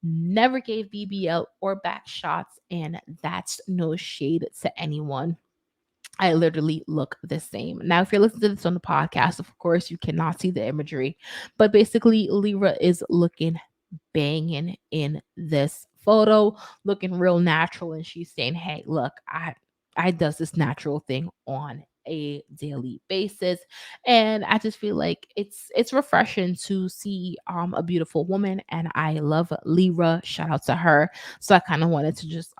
Never gave BBL or back shots, and that's no shade to anyone. I literally look the same." Now, if you're listening to this on the podcast, of course, you cannot see the imagery, but basically, Lyra is looking banging in this photo, looking real natural, and she's saying, "Hey, look, I does this natural thing on a daily basis, and I just feel like it's refreshing to see a beautiful woman, and I love Lyra. Shout out to her." So I kind of wanted to just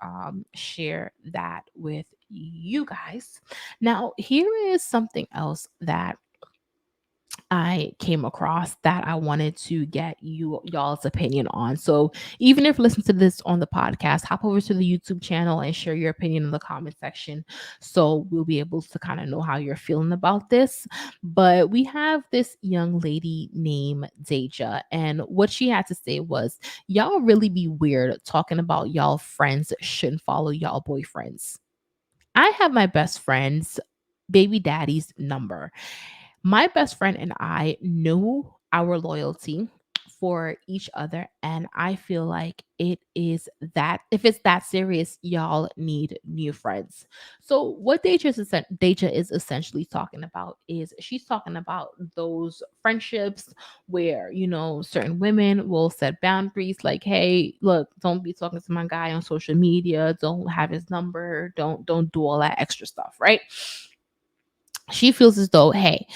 share that with you guys. Now, here is something else that I came across that I wanted to get y'all's opinion on. So even if you listen to this on the podcast, hop over to the YouTube channel and share your opinion in the comment section, so we'll be able to kind of know how you're feeling about this. But we have this young lady named Deja, and what she had to say was, "Y'all really be weird talking about y'all friends shouldn't follow y'all boyfriends. I have my best friend's baby daddy's number. My best friend and I know our loyalty for each other, and I feel like it is that if it's that serious, y'all need new friends." So what Deja is essentially talking about is she's talking about those friendships where, certain women will set boundaries like, "Hey, look, don't be talking to my guy on social media, don't have his number, don't do all that extra stuff," right? She feels as though, hey,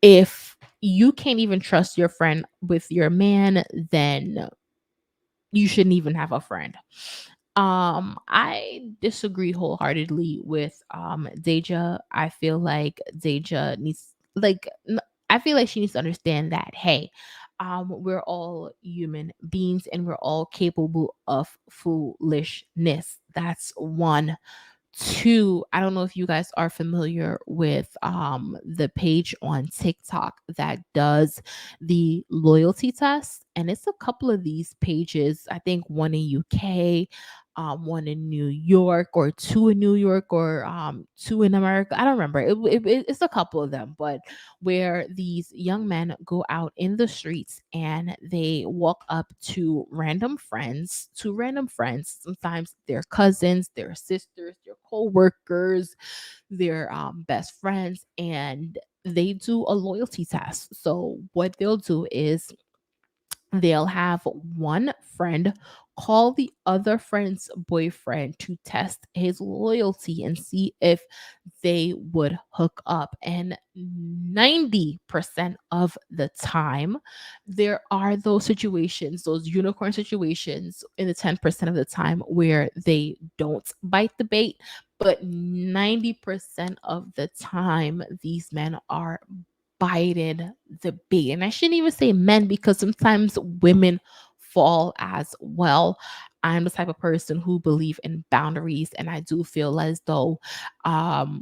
if you can't even trust your friend with your man, then you shouldn't even have a friend. I disagree wholeheartedly with Deja. I feel like Deja needs, I feel like she needs to understand that, hey, we're all human beings and we're all capable of foolishness. That's one. Two, I don't know if you guys are familiar with the page on TikTok that does the loyalty test, and it's a couple of these pages. I think one in UK, one in New York, or two in New York, or two in America. I don't remember. It's a couple of them, but where these young men go out in the streets and they walk up to random friends, sometimes their cousins, their sisters, their co-workers, their best friends, and they do a loyalty test. So what they'll do is they'll have one friend call the other friend's boyfriend to test his loyalty and see if they would hook up. And 90% of the time, there are those situations, those unicorn situations, in the 10% of the time where they don't bite the bait. But 90% of the time, these men are undivided debate. And I shouldn't even say men, because sometimes women fall as well. I'm the type of person who believe in boundaries, and I do feel as though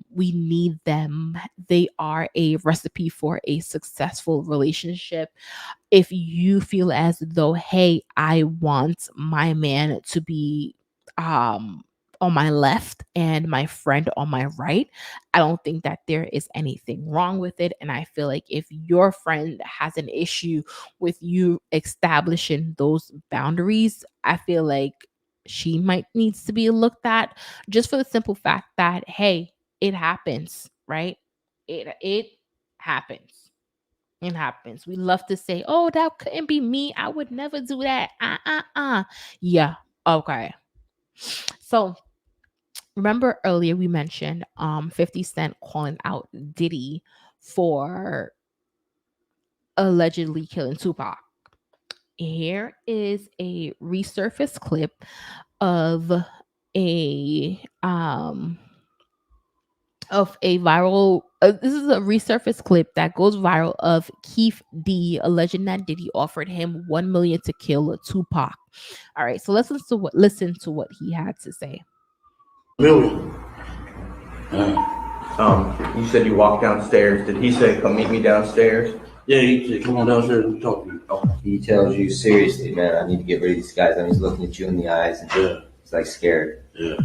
we need them. They are a recipe for a successful relationship. If you feel as though, hey, I want my man to be um on my left and my friend on my right, I don't think that there is anything wrong with it. And I feel like if your friend has an issue with you establishing those boundaries, I feel like she might needs to be looked at, just for the simple fact that, hey, it happens, right? It happens. It happens. We love to say, "Oh, that couldn't be me. I would never do that." Yeah. Okay. So remember earlier we mentioned 50 Cent calling out Diddy for allegedly killing Tupac. Here is a resurfaced clip of a viral this is a resurfaced clip that goes viral of Keith D alleging that Diddy offered him 1 million to kill Tupac. All right, so listen to what he had to say.
Million. You said you walked downstairs. Did he say, "Come meet me downstairs"? Yeah, he said, "Come on downstairs and talk to me." Oh.
He tells you, seriously, man, I need to get rid of these guys. And he's looking at you in the eyes and he's like scared.
Yeah.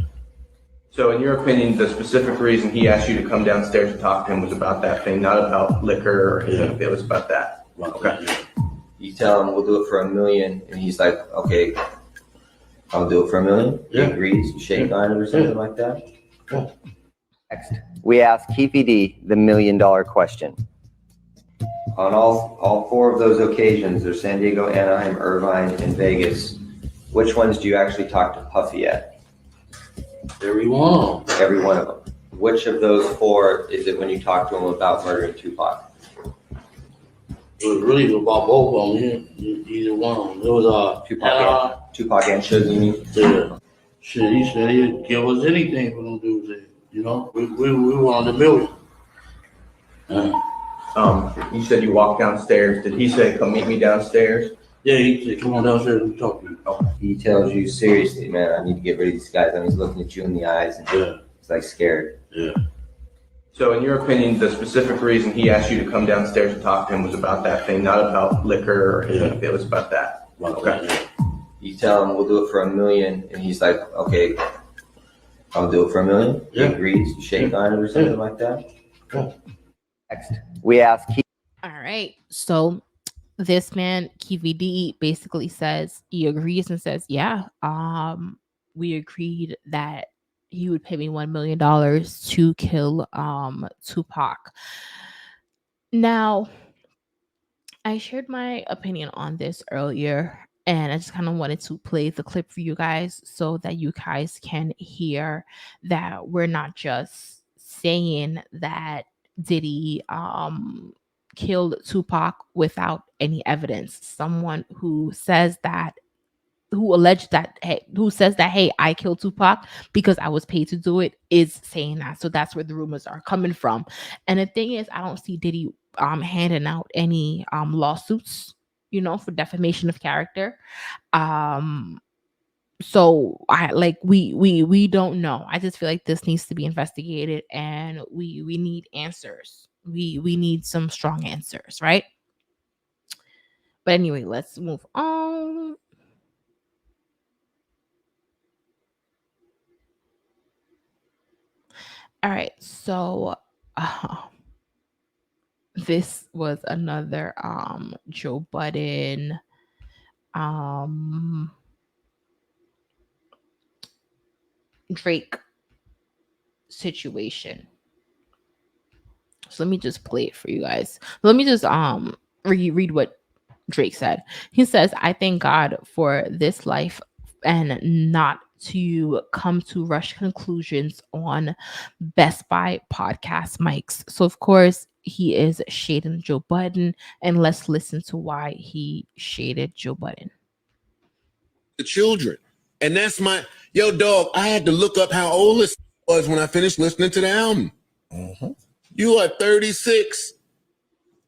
So in your opinion, the specific reason he asked you to come downstairs and talk to him was about that thing, not about liquor or anything. It was about that. Okay.
You tell him, we'll do it for $1 million. And he's like, okay, I'll do it for $1 million. He agrees. You shake on it or something like that.
Yeah.
Next, we ask Keefe D the $1 million question. On all 4 of those occasions, there's San Diego, Anaheim, Irvine, and Vegas. Which ones do you actually talk to Puffy at?
Every one.
Every one of them. Which of those 4 is it when you talk to him about murdering Tupac?
It was really about both of them. Either one. It was
Tupac and Suge, you mean?
Yeah. Shit, he said he'd give us anything for them dudes there. You know, we wanted $1 million. You said you walked downstairs. Did he say, "Come meet me downstairs"? Yeah, he said, "Come on downstairs and talk to me." Oh.
He tells you, seriously, man, I need to get rid of these guys. And he's looking at you in the eyes and he's like scared.
Yeah. So in your opinion, the specific reason he asked you to come downstairs and talk to him was about that thing, not about liquor or anything. It was about that. Okay.
You tell him, we'll do it for $1 million. And he's like, okay, I'll do it for $1 million. He agrees. You shake on it or something like that.
Yeah.
Next, we ask.
All right, so this man KVD basically says he agrees and says, yeah, we agreed that he would pay me $1 million to kill Tupac. Now, I shared my opinion on this earlier, and I just kind of wanted to play the clip for you guys so that you guys can hear that we're not just saying that Diddy killed Tupac without any evidence. Someone who says that, who says that, hey, I killed Tupac because I was paid to do it, is saying that. So that's where the rumors are coming from. And the thing is, I don't see Diddy handing out any lawsuits, for defamation of character. So we don't know. I just feel like this needs to be investigated, and we need answers. We need some strong answers, right? But anyway, let's move on. All right, so this was another Joe Budden Drake situation. So let me just play it for you guys. Let me just read what Drake said. He says, I thank God for this life and not to come to rush conclusions on Best Buy podcast mics. So of course he is shading Joe Budden, and let's listen to why he shaded Joe Budden.
The children. And that's yo, dog, I had to look up how old this was when I finished listening to the album. You are 36.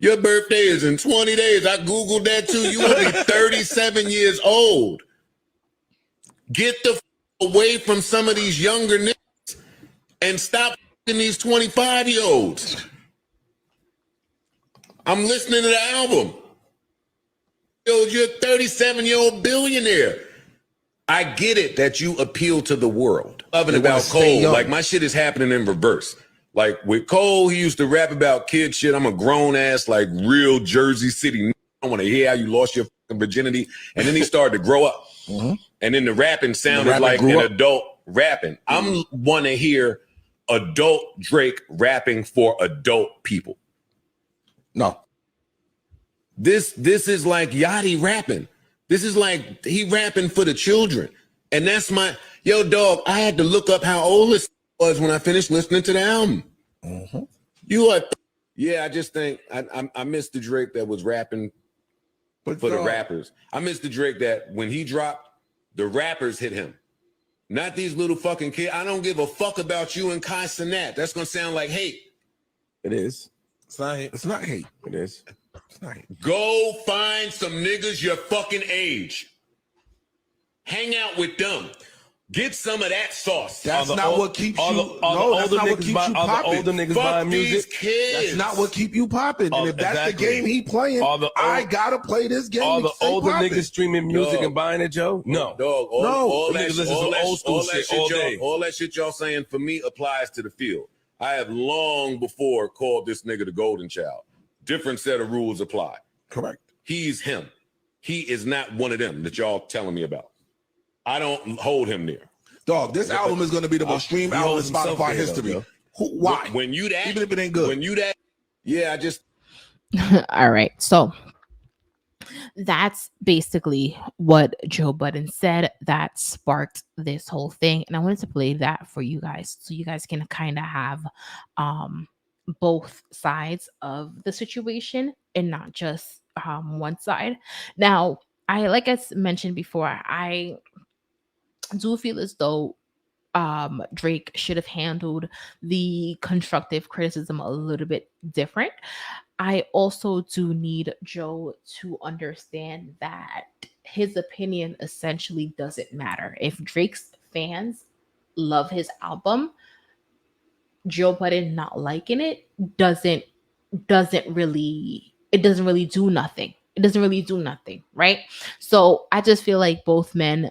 Your birthday is in 20 days. I Googled that too. You only 37 years old. Get the away from some of these younger niggas and stop these 25-year-olds. I'm listening to the album. Yo, you're a 37-year-old billionaire. I get it that you appeal to the world. Loving about Cole, like my shit is happening in reverse. Like with Cole, he used to rap about kid shit. I'm a grown ass, like real Jersey City. I want to hear how you lost your virginity. And then he started to grow up. And then the rapping sounded like an adult rapping. I'm want to hear adult Drake rapping for adult people.
No.
This is like Yachty rapping. This is like he rapping for the children. And that's my, yo, dog, I had to look up how old this was when I finished listening to the album. You are, yeah, I just think I miss the Drake that was rapping for the rappers. I miss the Drake that when he dropped, the rappers hit him. Not these little fucking kids. I don't give a fuck about you and Kai Cenat. That's going to sound like hate.
It is. It's not hate. It's not hate.
It is.
It's not hate.
Go find some niggas your fucking age. Hang out with them. Get some of that sauce.
That's not what keeps you. No, that's not what keeps you popping.
Older niggas
Fuck
buying
these
music.
kids.
That's not what keep you popping. And if that's
exactly.
the game he playing, I gotta play this game.
All the
to stay
older
popping.
niggas streaming music and buying it, Joe. No,
Dog,
all that shit all day.
All that shit y'all saying for me applies to the field. I have long before called this nigga the golden child. Different set of rules apply.
Correct.
He's him. He is not one of them that y'all telling me about. I don't hold him near.
Dog, this album is going to be the most streamed album in Spotify history. Why?
When you that,
even if it ain't good.
When you that, yeah, I just.
All right. So that's basically what Joe Budden said that sparked this whole thing. And I wanted to play that for you guys so you guys can kind of have both sides of the situation and not just one side. Now, like I mentioned before, I do feel as though Drake should have handled the constructive criticism a little bit different. I also do need Joe to understand that his opinion essentially doesn't matter. If Drake's fans love his album, Joe Budden not liking it doesn't really do nothing. It doesn't really do nothing, right? So I just feel like both men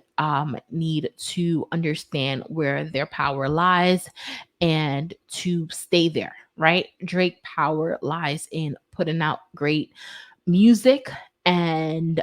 need to understand where their power lies and to stay there, right? Drake power lies in putting out great music and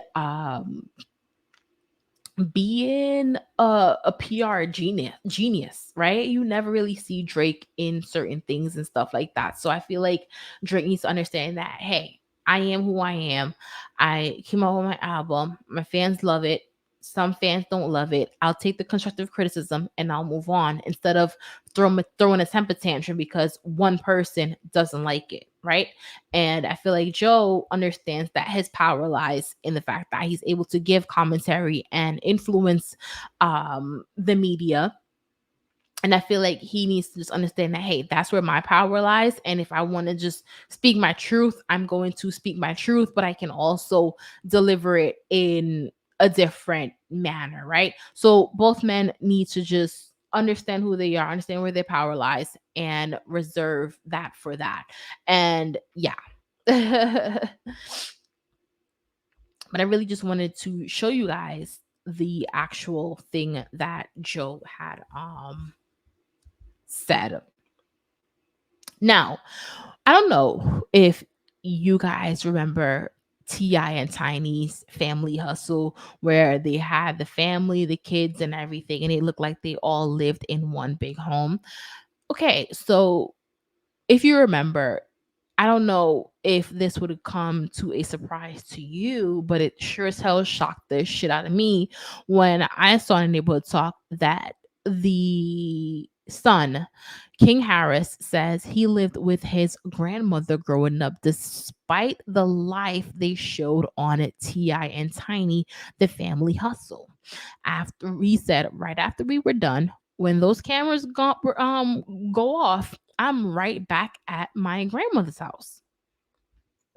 being a PR genius, right? You never really see Drake in certain things and stuff like that. So I feel like Drake needs to understand that, hey, I am who I am. I came out with my album. My fans love it. Some fans don't love it. I'll take the constructive criticism and I'll move on instead of throwing a temper tantrum because one person doesn't like it, right? And I feel like Joe understands that his power lies in the fact that he's able to give commentary and influence the media. And I feel like he needs to just understand that, hey, that's where my power lies. And if I want to just speak my truth, I'm going to speak my truth, but I can also deliver it in a different manner, right? So both men need to just understand who they are, understand where their power lies, and reserve that for that. And yeah. But I really just wanted to show you guys the actual thing that Joe had said. Now, I don't know if you guys remember T.I. and Tiny's family hustle, where they had the family, the kids, and everything, and it looked like they all lived in one big home. Okay, so if you remember, I don't know if this would have come to a surprise to you, but it sure as hell shocked the shit out of me when I saw in Neighborhood Talk that the son, King Harris, says he lived with his grandmother growing up despite the life they showed on it, T.I. and Tiny, the family hustle. After we said, right after we were done, when those cameras go off, I'm right back at my grandmother's house.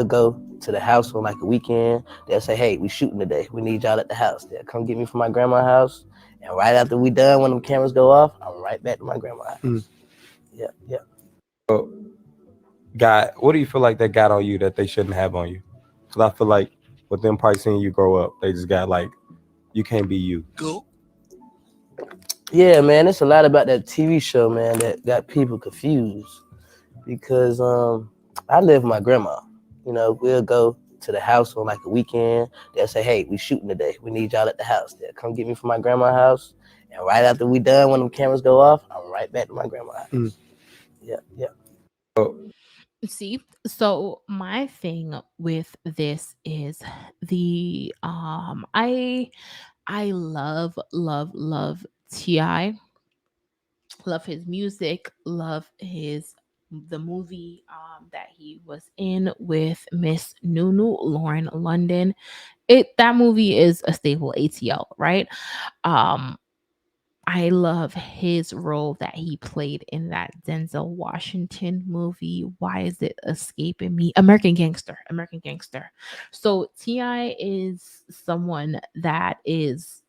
go to the house on like a weekend. They'll say, hey, we shooting today. We need y'all at the house. They'll come get me from my grandma's house. And right after we done, when the cameras go off, I'm right back to my grandma's house. Yeah.
So, what do you feel like they got on you that they shouldn't have on you? Because I feel like with them probably seeing you grow up, they just got like, you can't be you.
Go. Yeah, man, it's a lot about that TV show, man, that got people confused. Because I live with my grandma. You know, we'll go to the house on like a weekend. They'll say, hey, we shooting today. We need y'all at the house. They'll come get me from my grandma's house. And right after we done, when the cameras go off, I'm right back to my grandma's house. Yeah.
See, so my thing with this is the I love Ti. Love his music, love the movie that he was in with Miss Nunu Lauren London. That movie is a staple ATL, right? I love his role that he played in that Denzel Washington movie. Why is it escaping me? American Gangster. So Ti is someone that is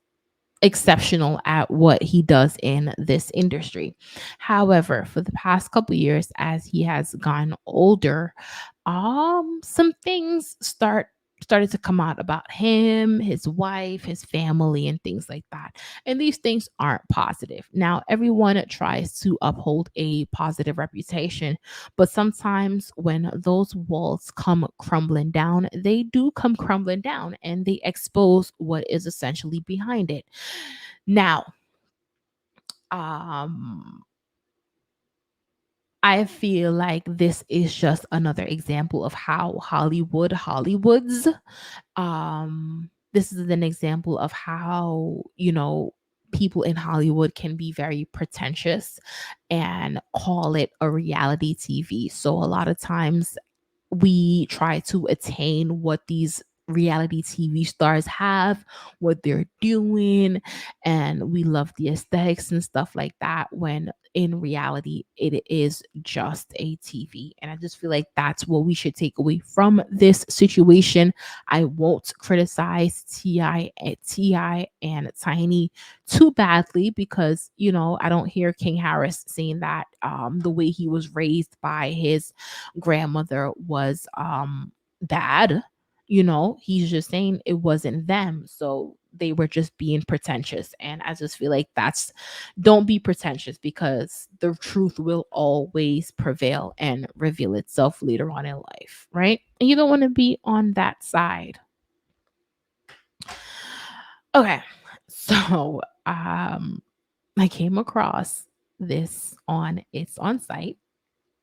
exceptional at what he does in this industry. However, for the past couple years, as he has gotten older, some things started to come out about him, his wife, his family, and things like that. And these things aren't positive. Now, everyone tries to uphold a positive reputation, but sometimes when those walls come crumbling down, they do come crumbling down and they expose what is essentially behind it. Now, I feel like this is just another example of how Hollywoods. This is an example of how, people in Hollywood can be very pretentious and call it a reality TV. So a lot of times we try to attain what these reality TV stars have, what they're doing, and we love the aesthetics and stuff like that, when in reality it is just a TV. And I just feel like that's what we should take away from this situation. I won't criticize Ti and Tiny too badly, because I don't hear King Harris saying that the way he was raised by his grandmother was bad. He's just saying it wasn't them, so they were just being pretentious. And I just feel like don't be pretentious, because the truth will always prevail and reveal itself later on in life, right? And you don't want to be on that side. Okay, so I came across this on It's On Site.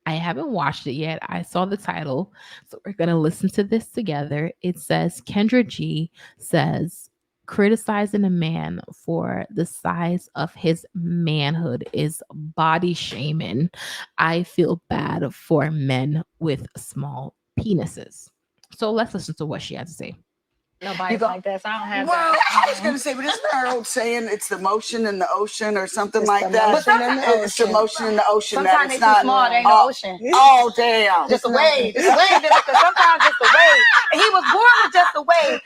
I haven't watched it yet. I saw the title, so we're going to listen to this together. It says, Kendra G says, criticizing a man for the size of his manhood is body shaming. I feel bad for men with small penises. So let's listen to what she has to say.
Nobody's like that, so I don't have that.
Well, I was going to say, but isn't there an old saying, it's the motion in the ocean or something
It's
like
the
that?
motion in the
It's the
ocean.
motion in the ocean.
Sometimes
that it's
they too
not
small, they ain't no ocean.
Oh, damn.
Just a wave. It's a wave, because sometimes it's a wave. And he was born with just a wave.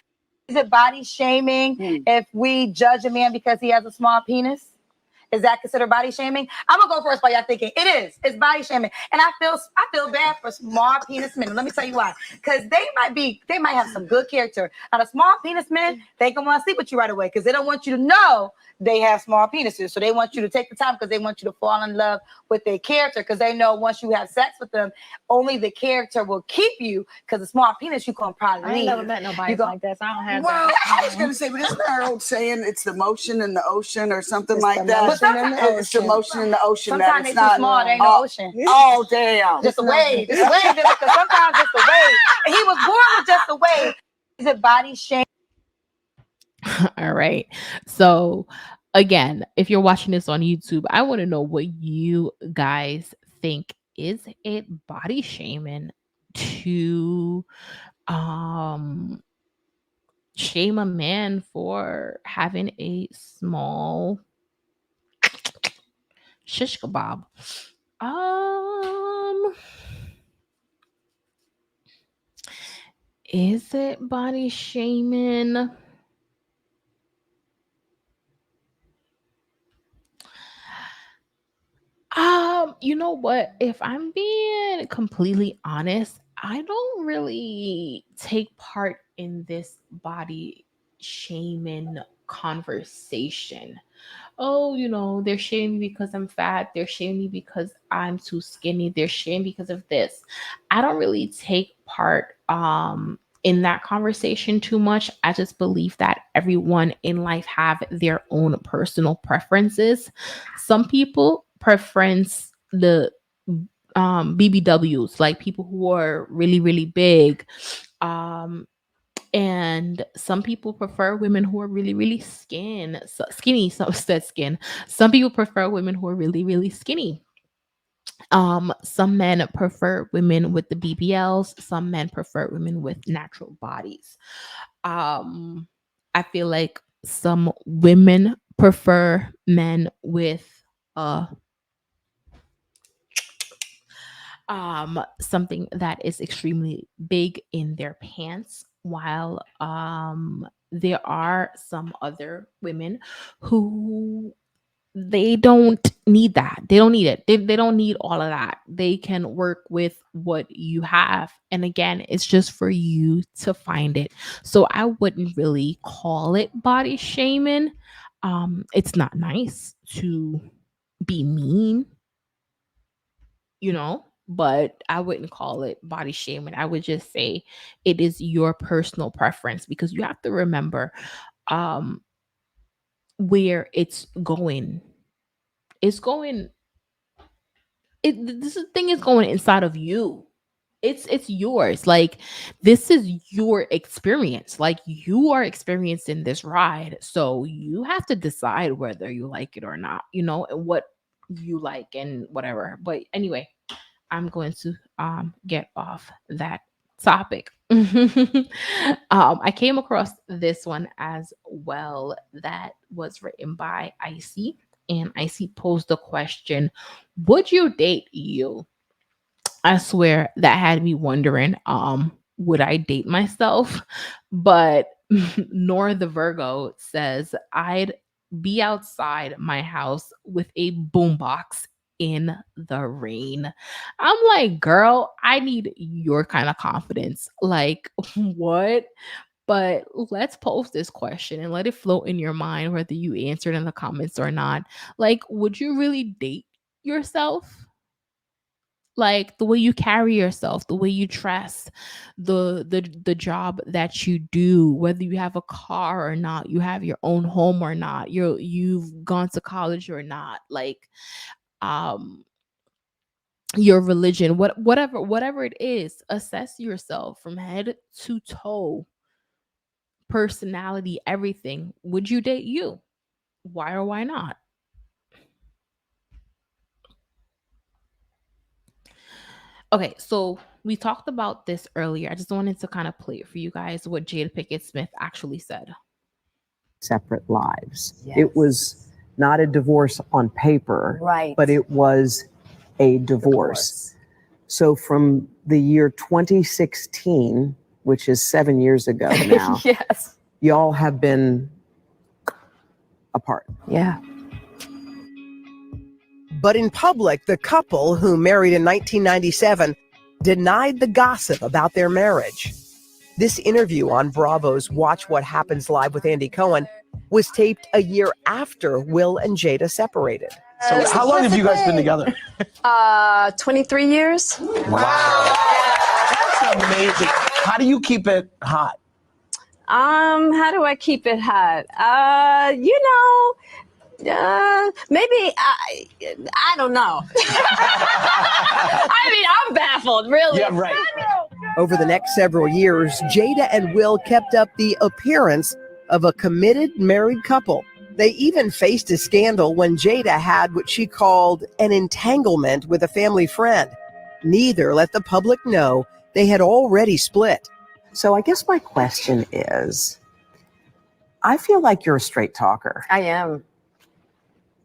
Is it body shaming if we judge a man because he has a small penis? Is that considered body shaming? I'm gonna go first while y'all thinking. It is. It's body shaming, and I feel bad for small penis men. Let me tell you why. Because they might have some good character. Now, the small penis men, they can want to sleep with you right away because they don't want you to know they have small penises. So they want you to take the time because they want you to fall in love with their character, because they know once you have sex with them, only the character will keep you, because the small penis you gonna probably leave. I ain't never met nobody like that, so I don't have
Well,
that.
I was going to say, but isn't there an old saying, it's the motion in the ocean or something
It's
like
the
that?
motion in the
It's the
ocean.
motion in the ocean.
Sometimes
that it's
they too
not
small, they ain't no ocean.
Oh, damn.
Just a wave. It's a wave, because sometimes it's a wave. And he was born with just a wave. Is it body shaming?
All right. So again, if you're watching this on YouTube, I want to know what you guys think. Is it body shaming to shame a man for having a small shish kebab? Is it body shaming? You know what? If I'm being completely honest, I don't really take part in this body shaming conversation. Oh, they're shaming me because I'm fat. They're shaming me because I'm too skinny. They're shaming because of this. I don't really take part in that conversation too much. I just believe that everyone in life have their own personal preferences. Some people preference the BBWs, like people who are really, really big. And some people prefer women who are really, really skinny. Some said skin. Some people prefer women who are really, really skinny. Some men prefer women with the BBLs. Some men prefer women with natural bodies. I feel like some women prefer men with uh something that is extremely big in their pants, while there are some other women who they don't need that. They don't need it. They don't need all of that. They can work with what you have. And again, it's just for you to find it. So I wouldn't really call it body shaming. It's not nice to be mean, but I wouldn't call it body shaming. I would just say it is your personal preference, because you have to remember um where it's going. It's going this thing is going inside of you. It's yours. Like, this is your experience. Like, you are experiencing this ride, so you have to decide whether you like it or not, and what you like and whatever. But anyway, I'm going to get off that topic. I came across this one as well that was written by Icy, and Icy posed the question, would you date you? I swear that had me wondering, would I date myself? But Nor the Virgo says, I'd be outside my house with a boombox in the rain. I'm like, girl, I need your kind of confidence. Like, what? But let's post this question and let it float in your mind, whether you answered in the comments or not. Like, would you really date yourself? Like, the way you carry yourself, the way you dress, the job that you do, whether you have a car or not, you have your own home or not, you've gone to college or not, like, um your religion, whatever it is, assess yourself from head to toe, personality, everything. Would you date you? Why or why not? Okay, so we talked about this earlier. I just wanted to kind of play it for you guys, what Jada Pinkett Smith actually said.
Separate lives. Yes. It was not a divorce on paper, right, but it was a divorce. So from the year 2016, which is 7 years ago now, yes, y'all have been apart. Yeah.
But in public, the couple, who married in 1997, denied the gossip about their marriage. This interview on Bravo's Watch What Happens Live with Andy Cohen was taped a year after Will and Jada separated.
So how long have you guys been together?
23 years.
Wow. That's amazing. How do you keep it hot?
How do I keep it hot? Maybe I don't know. I mean, I'm baffled, really.
Yeah, right. Over the next several years, Jada and Will kept up the appearance of a committed married couple. They even faced a scandal when Jada had what she called an entanglement with a family friend. Neither let the public know they had already split.
So I guess my question is, I feel like you're a straight talker.
I am.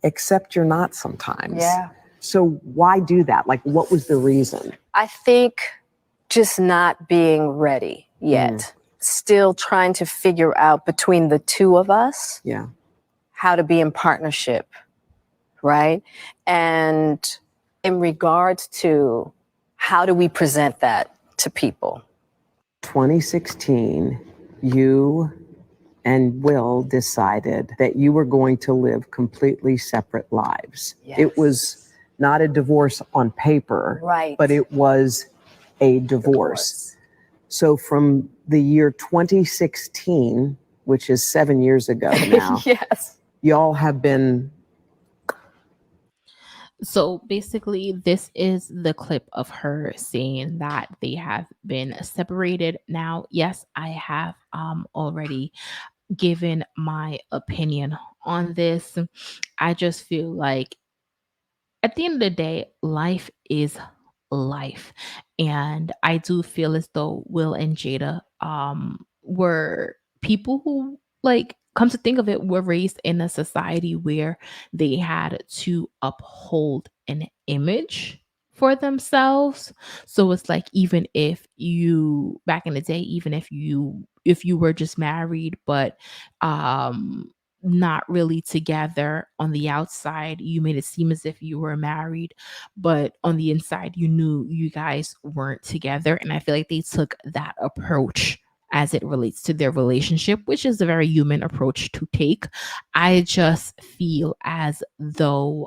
Except you're not sometimes.
Yeah.
So why do that? Like, what was the reason?
I think just not being ready yet. Still trying to figure out between the two of us how to be in partnership, right? And in regards to how do we present that to people?
2016, you and Will decided that you were going to live completely separate lives. It was not a divorce on paper, but it was a divorce. So from the year 2016, which is 7 years ago now, y'all have been.
So basically, this is the clip of her saying that they have been separated. Now, yes, I have already given my opinion on this. I just feel like at the end of the day, life is life. And I do feel as though Will and Jada were people who, like, come to think of it, were raised in a society where they had to uphold an image for themselves. So it's like, even if you, back in the day, even if you were just married but not really together, on the outside you made it seem as if you were married, but on the inside you knew you guys weren't together. And I feel like they took that approach as it relates to their relationship, which is a very human approach to take. I just feel as though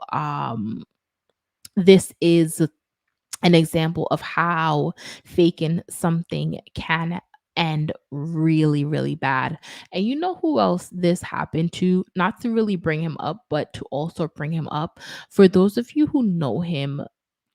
this is an example of how faking something can end really, really bad. And you know who else this happened to? Not to really bring him up, but to also bring him up. For those of you who know him,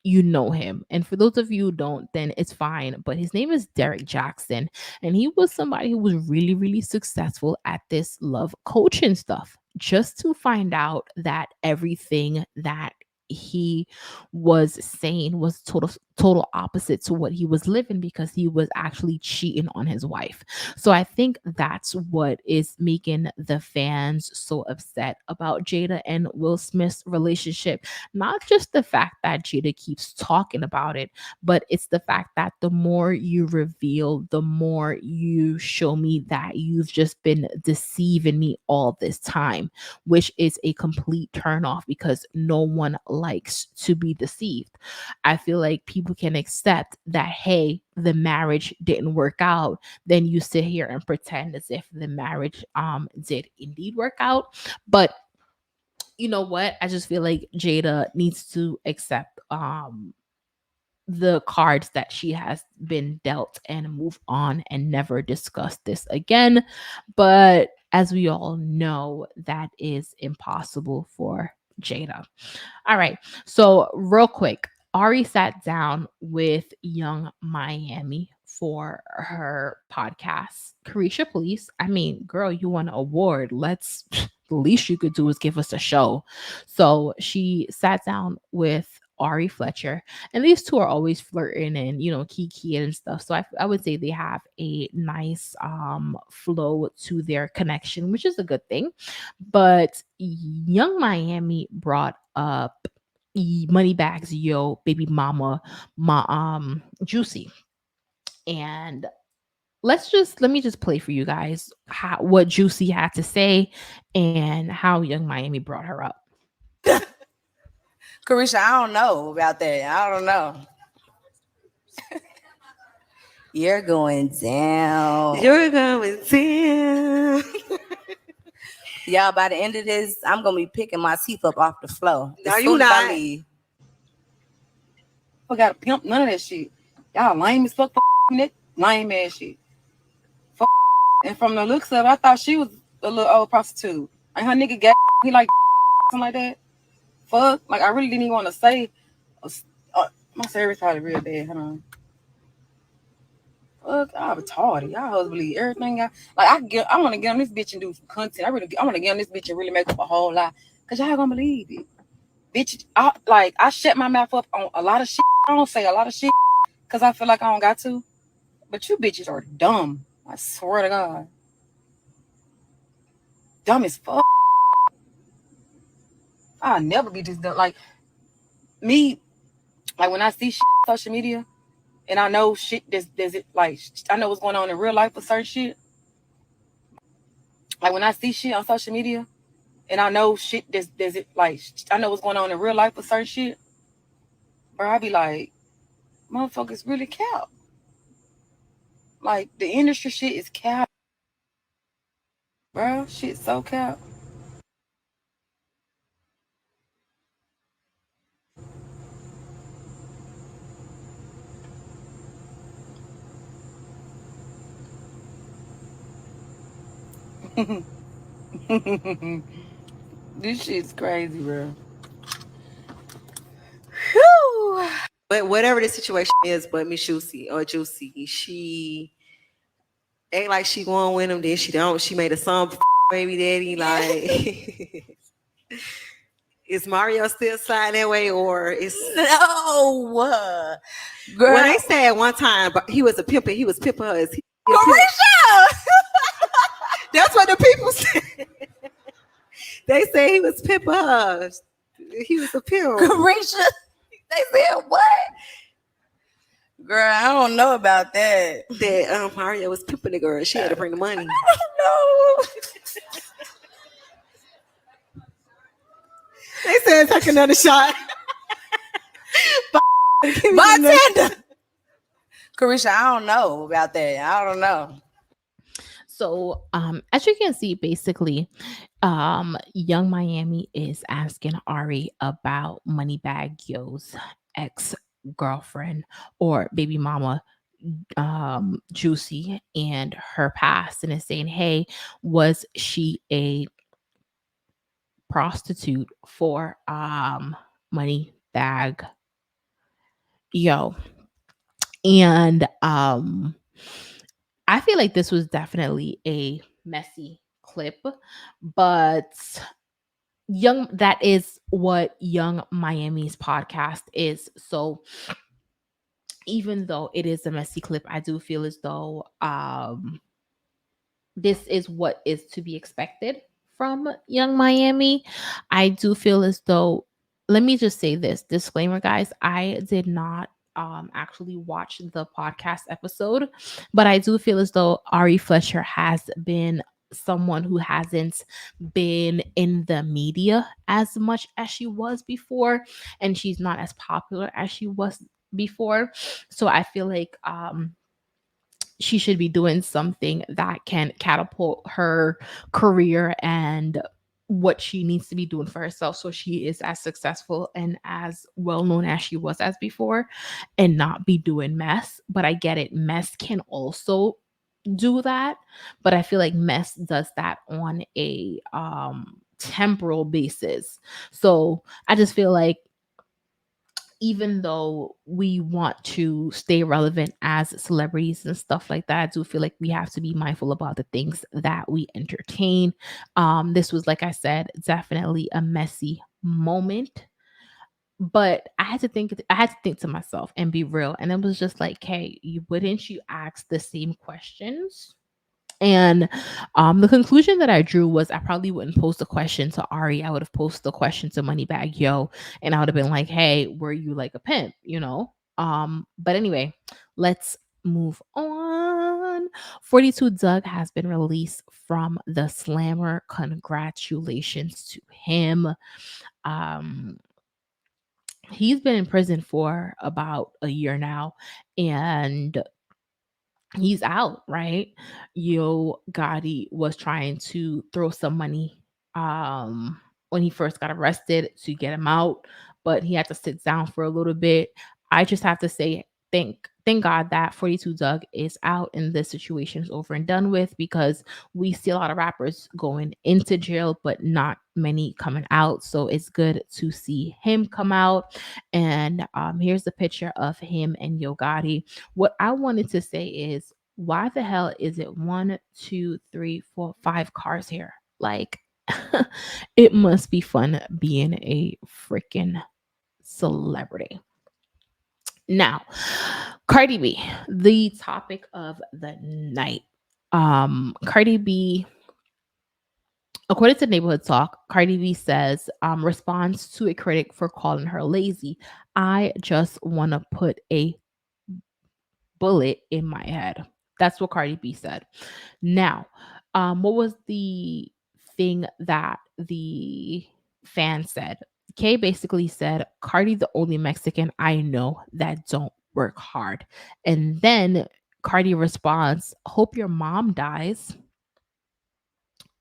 you know him. And for those of you who don't, then it's fine. But his name is Derek Jackson. And he was somebody who was really, really successful at this love coaching stuff. Just to find out that everything that he was saying was total opposite to what he was living, because he was actually cheating on his wife. So I think that's what is making the fans so upset about Jada and Will Smith's relationship. Not just the fact that Jada keeps talking about it, but it's the fact that the more you reveal, the more you show me that you've just been deceiving me all this time, which is a complete turnoff, because no one likes to be deceived. I feel like people can accept that, hey, the marriage didn't work out. Then you sit here and pretend as if the marriage did indeed work out. But you know what? I just feel like Jada needs to accept the cards that she has been dealt and move on and never discuss this again. But as we all know, that is impossible for Jada. All right. So, real quick, Ari sat down with Young Miami for her podcast. Carisha, please. I mean, girl, you won an award. The least you could do is give us a show. So she sat down with Ari Fletcher, and these two are always flirting and, you know, kiki and stuff. So I would say they have a nice flow to their connection, which is a good thing. But Young Miami brought up Moneybags Yo baby mama, Juicy. And let me just play for you guys what Juicy had to say and how Young Miami brought her up.
Carisha, I don't know about that. I don't know. You're going down. You're going down. Y'all, by the end of this, I'm going to be picking my teeth up off the floor. No, you not. I got to pimp none of that shit. Y'all lame as fuck, lame ass shit. And from the looks of it, I thought she was a little old prostitute. And her nigga gay, he like something like that. Fuck, like I really didn't even want to say. My service probably real bad. Hold on. Fuck, I'm retarded. Y'all hoes believe everything. I want to get on this bitch and do some content. I want to get on this bitch and really make up a whole lot. Cause y'all gonna believe it. Bitch, I shut my mouth up on a lot of shit. I don't say a lot of shit cause I feel like I don't got to. But you bitches are dumb. I swear to God. Dumb as fuck. I'll never be this dumb. Like, me, like when I see shit on social media, and I know shit. Does it like I know what's going on in real life with certain shit. Like when I see shit on social media, and I know shit. Does it like I know what's going on in real life with certain shit. Bro, I be like, motherfuckers really cap. Like the industry shit is cap, bro. Shit so cap. This shit's crazy, bro.
Whew. But whatever the situation is, but Miss Juicy, she ain't like she going with him, then she don't. She made a song, baby daddy. Like, is Mario still sliding that way, or is
No, girl.
Well, they said one time, but he was a pimp. He was pimping her. Is he a pimp?
Marisha!
That's what the people said. They said he was pimping her. He was a pimp.
Carisha, they said what? Girl, I don't know about that.
That Mario was pimping the girl. She had to bring the money.
No.
They said take another shot.
Bartender. Carisha, I don't know about that. I don't know.
So, as you can see, basically, Young Miami is asking Ari about Moneybag Yo's ex-girlfriend or baby mama, Juicy, and her past, and is saying, hey, was she a prostitute for Moneybag Yo? And I feel like this was definitely a messy clip, but that is what Young Miami's podcast is. So even though it is a messy clip, I do feel as though this is what is to be expected from Young Miami. I do feel as though, let me just say this disclaimer, guys, I did not actually watch the podcast episode, but I do feel as though Ari Fletcher has been someone who hasn't been in the media as much as she was before, and she's not as popular as she was before. So I feel like she should be doing something that can catapult her career and what she needs to be doing for herself, so she is as successful and as well known as she was as before, and not be doing mess. But I get it, mess can also do that, but I feel like mess does that on a temporal basis. So I just feel like even though we want to stay relevant as celebrities and stuff like that, I do feel like we have to be mindful about the things that we entertain. This was, like I said, definitely a messy moment. But I had to think to myself and be real. And it was just like, hey, wouldn't you ask the same questions? And the conclusion that I drew was I probably wouldn't post a question to Ari. I would have posted the question to Moneybag Yo, and I would have been like, "Hey, were you like a pimp?" You know. But anyway, let's move on. 42 Doug has been released from the slammer. Congratulations to him. He's been in prison for about a year now, and he's out, right? Yo Gotti was trying to throw some money when he first got arrested to get him out, but he had to sit down for a little bit. I just have to say thank God that 42 Doug is out and this situation is over and done with, because we see a lot of rappers going into jail but not many coming out. So it's good to see him come out. And here's the picture of him and Yo Gotti. What I wanted to say is, why the hell is it 1, 2, 3, 4, 5 cars here? Like, it must be fun being a freaking celebrity. Now, Cardi B, the topic of the night. Cardi B, according to Neighborhood Talk, Cardi B says, responds to a critic for calling her lazy, I just want to put a bullet in my head. That's what Cardi B said. Now, what was the thing that the fan said? Kay basically said, Cardi the only Mexican I know that don't work hard. And then Cardi responds, hope your mom dies.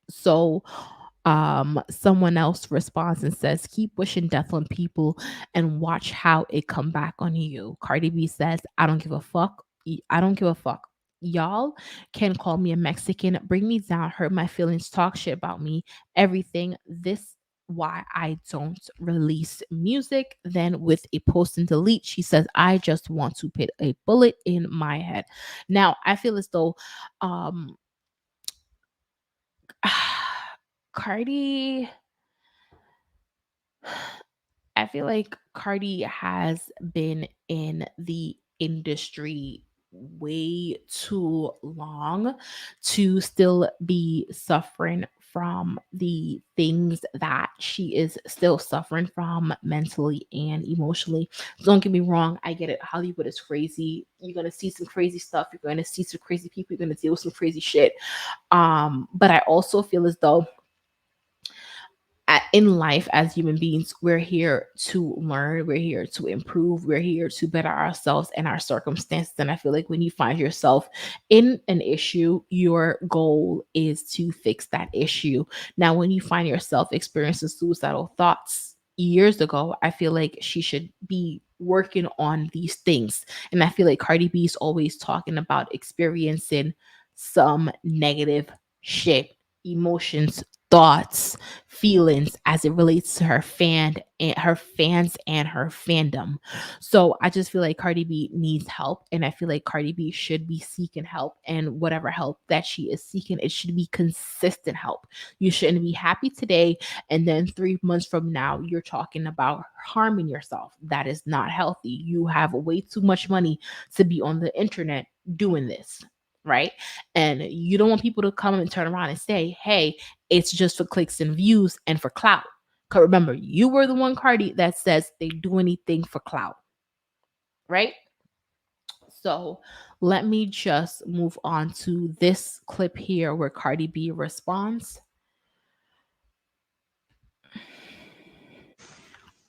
So someone else responds and says, keep wishing death on people and watch how it come back on you. Cardi B says, I don't give a fuck. I don't give a fuck. Y'all can call me a Mexican, bring me down, hurt my feelings, talk shit about me, everything. This why I don't release music. Then with a post and delete, she says, I just want to put a bullet in my head. Now I feel as though Cardi, I feel like Cardi has been in the industry way too long to still be suffering from the things that she is still suffering from mentally and emotionally. Don't get me wrong, I get it. Hollywood is crazy. You're going to see some crazy stuff. You're going to see some crazy people. You're going to deal with some crazy shit. But I also feel as though in life as human beings, we're here to learn, we're here to improve, we're here to better ourselves and our circumstances. And I feel like when you find yourself in an issue, your goal is to fix that issue. Now, when you find yourself experiencing suicidal thoughts years ago, I feel like she should be working on these things. And I feel like Cardi B is always talking about experiencing some negative shit, emotions, thoughts, feelings as it relates to her fans and her fandom. So I just feel like Cardi B needs help, and I feel like Cardi B should be seeking help, and whatever help that she is seeking, it should be consistent help. You shouldn't be happy today and then 3 months from now you're talking about harming yourself. That is not healthy. You have way too much money to be on the internet doing this, right? And you don't want people to come and turn around and say, hey, it's just for clicks and views and for clout. Because remember, you were the one, Cardi, that says they do anything for clout, right? So let me just move on to this clip here where Cardi B responds.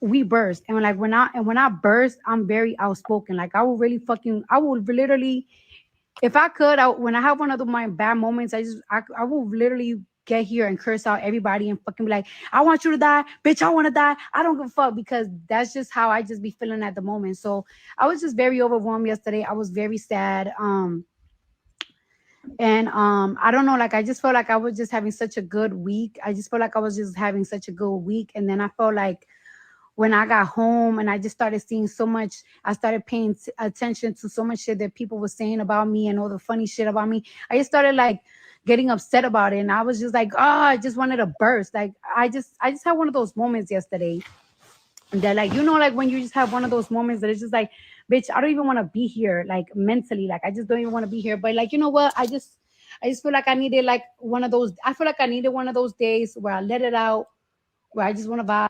We burst, and like when I burst, I'm very outspoken. Like I will really I will literally, if I could, when I have one of my bad moments, I will literally get here and curse out everybody and fucking be like, I want you to die, bitch, I want to die, I don't give a fuck, because that's just how I just be feeling at the moment. So I was just very overwhelmed yesterday. I was very sad. And I don't know, like I just felt like I was just having such a good week. I just felt like I was just having such a good week. And then I felt like when I got home and I just started seeing so much, I started paying attention to so much shit that people were saying about me and all the funny shit about me. I just started like getting upset about it. And I was just like, oh, I just wanted to burst. Like I just had one of those moments yesterday that, like, you know, like when you just have one of those moments that it's just like, bitch, I don't even want to be here, like mentally. Like I just don't even want to be here. But like, you know what? I just feel like I needed like one of those. I feel like I needed one of those days where I let it out, where I just want to vibe.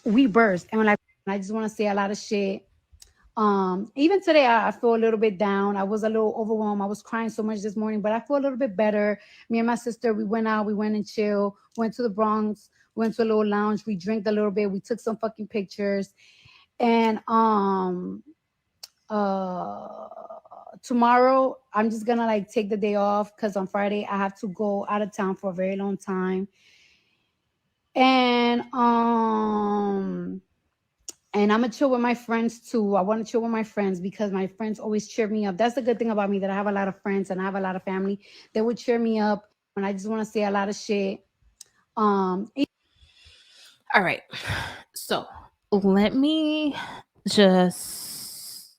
We burst, and like I just want to say a lot of shit. Even today I feel a little bit down. I was a little overwhelmed. I was crying so much this morning, but I feel a little bit better. Me and my sister, we went out, we went and chill, went to the Bronx, went to a little lounge, we drank a little bit, we took some fucking pictures. And tomorrow I'm just gonna like take the day off because on Friday I have to go out of town for a very long time. And I'm gonna chill with my friends too. I want to chill with my friends because my friends always cheer me up. That's the good thing about me, that I have a lot of friends and I have a lot of family that would cheer me up. And I just want to say a lot of shit.
All right. So let me just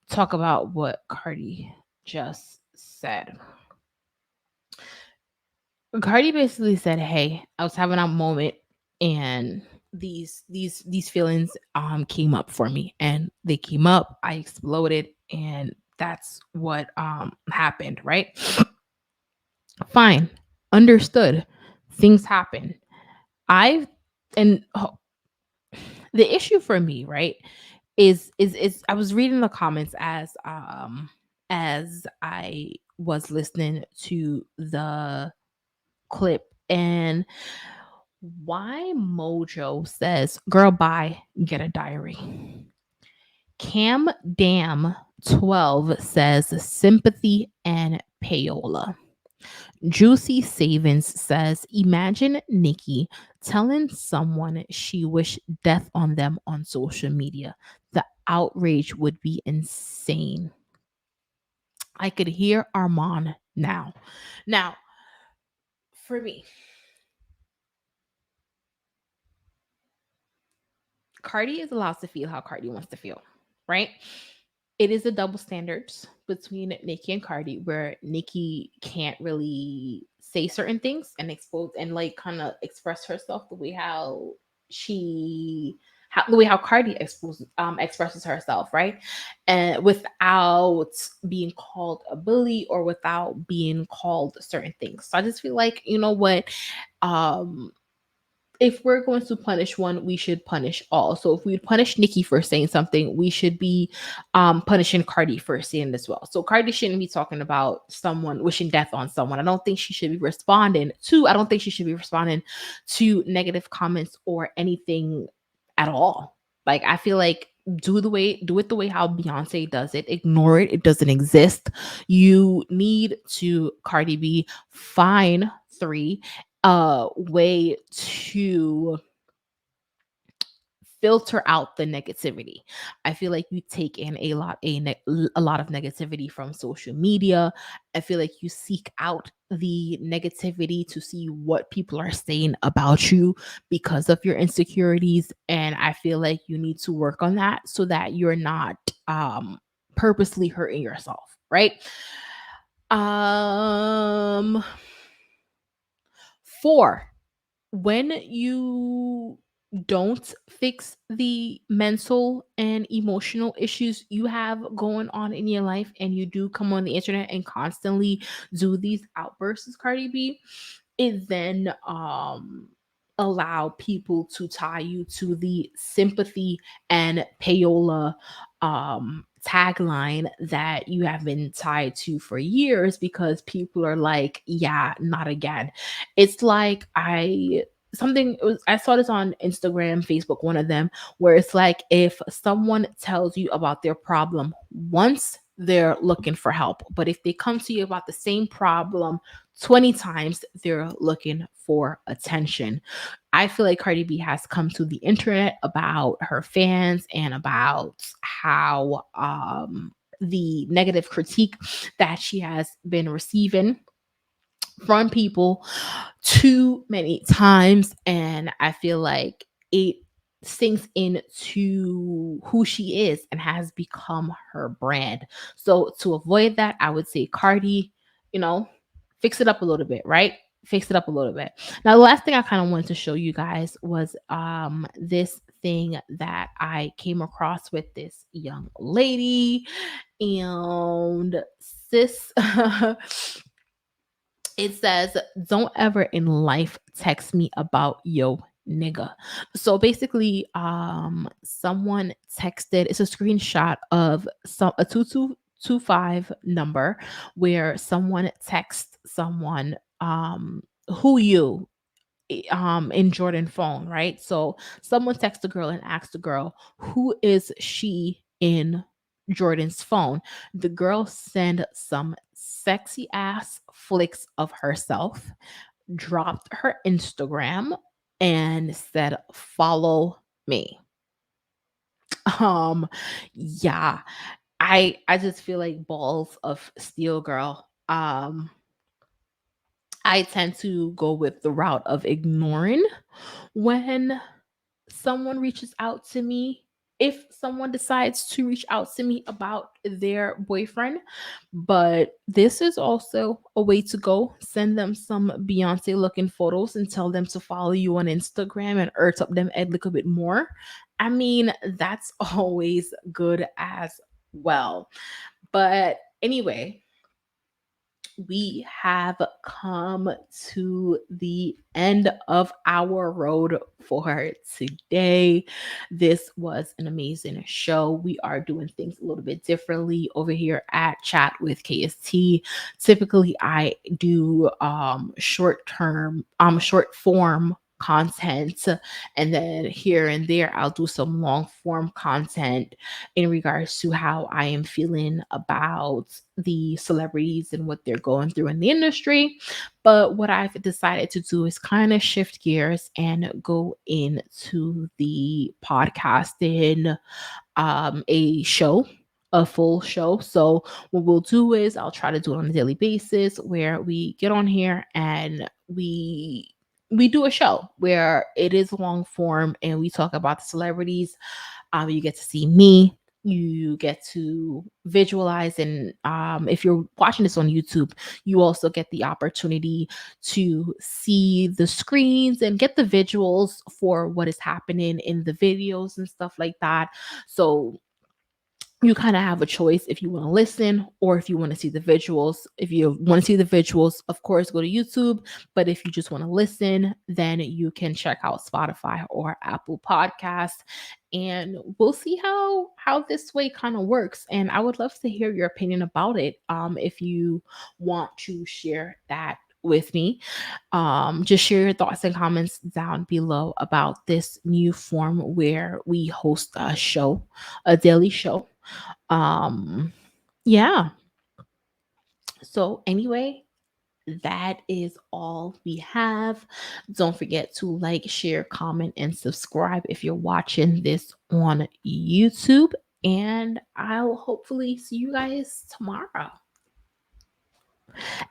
talk about what Cardi just said. Cardi basically said, hey, I was having a moment and these feelings came up for me, and they came up, I exploded, and that's what happened, right? Fine. Understood. Things happen. I've and the issue for me, right, is I was reading the comments as I was listening to the clip, and why Mojo says, "Girl, bye, get a diary." Cam Dam 12 says sympathy and payola. Juicy Savings says, imagine Nikki telling someone she wished death on them on social media. The outrage would be insane. I could hear Armand now. Now, for me, Cardi is allowed to feel how Cardi wants to feel, right? It is a double standards between Nicki and Cardi, where Nicki can't really say certain things and expose and like kind of express herself the way how the way how Cardi expresses herself, right? And without being called a bully or without being called certain things. So I just feel like, you know what, um if we're going to punish one, we should punish all. So if we punish Nikki for saying something, we should be punishing Cardi for saying it as well. So Cardi shouldn't be talking about someone wishing death on someone. I don't think she should be responding to negative comments or anything at all. Like I feel like do it the way how Beyonce does it. Ignore it. It doesn't exist. You need to Cardi B fine 3 way to filter out the negativity. I feel like you take in a lot of negativity from social media. I feel like you seek out the negativity to see what people are saying about you because of your insecurities, and I feel like you need to work on that so that you're not purposely hurting yourself, right? Um 4, when you don't fix the mental and emotional issues you have going on in your life and you do come on the internet and constantly do these outbursts, Cardi B, it then allow people to tie you to the sympathy and payola tagline that you have been tied to for years, because people are like, yeah, not again. It's like I saw this on Instagram, Facebook, one of them, where it's like if someone tells you about their problem once, they're looking for help. But if they come to you about the same problem 20 times, they're looking for attention. I feel like Cardi B has come to the internet about her fans and about how the negative critique that she has been receiving from people too many times, and I feel like it sinks into who she is and has become her brand. So to avoid that, I would say Cardi, fix it up a little bit, right? Fix it up a little bit. Now, the last thing I kind of wanted to show you guys was this thing that I came across with this young lady, and sis it says, don't ever in life text me about yo nigga. So basically, someone texted, it's a screenshot of a 2225 number where someone texts someone who you in Jordan phone, right? So someone texts the girl and asks the girl, who is she in Jordan's phone? The girl sent some sexy ass flicks of herself, dropped her Instagram, and said, follow me. Yeah. I just feel like balls of steel, girl. I tend to go with the route of ignoring when someone reaches out to me. If someone decides to reach out to me about their boyfriend, but this is also a way to go. Send them some Beyonce looking photos and tell them to follow you on Instagram and earth up them a little bit more. I mean, that's always good as well. But anyway, we have come to the end of our road for today. This was an amazing show. We are doing things a little bit differently over here at Chat with KST. Typically, I do short form content, and then here and there I'll do some long form content in regards to how I am feeling about the celebrities and what they're going through in the industry. But what I've decided to do is kind of shift gears and go into the podcasting, a full show. So what we'll do is I'll try to do it on a daily basis where we get on here and we do a show where it is long form and we talk about the celebrities. You get to see me, you get to visualize, and if you're watching this on YouTube, you also get the opportunity to see the screens and get the visuals for what is happening in the videos and stuff like that. So you kind of have a choice if you want to listen or if you want to see the visuals. If you want to see the visuals, of course, go to YouTube. But if you just want to listen, then you can check out Spotify or Apple Podcasts. And we'll see how this way kind of works. And I would love to hear your opinion about it. If you want to share that with me, just share your thoughts and comments down below about this new form where we host a show, a daily show. Yeah. So anyway, that is all we have. Don't forget to like, share, comment, and subscribe if you're watching this on YouTube. And I'll hopefully see you guys tomorrow.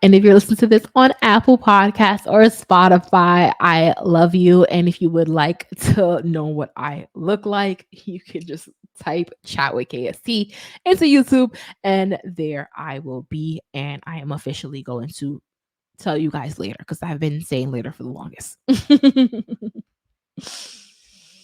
And if you're listening to this on Apple Podcasts or Spotify, I love you. And if you would like to know what I look like, you can just type Chat with KST into YouTube, and there I will be. And I am officially going to tell you guys later because I've been saying later for the longest.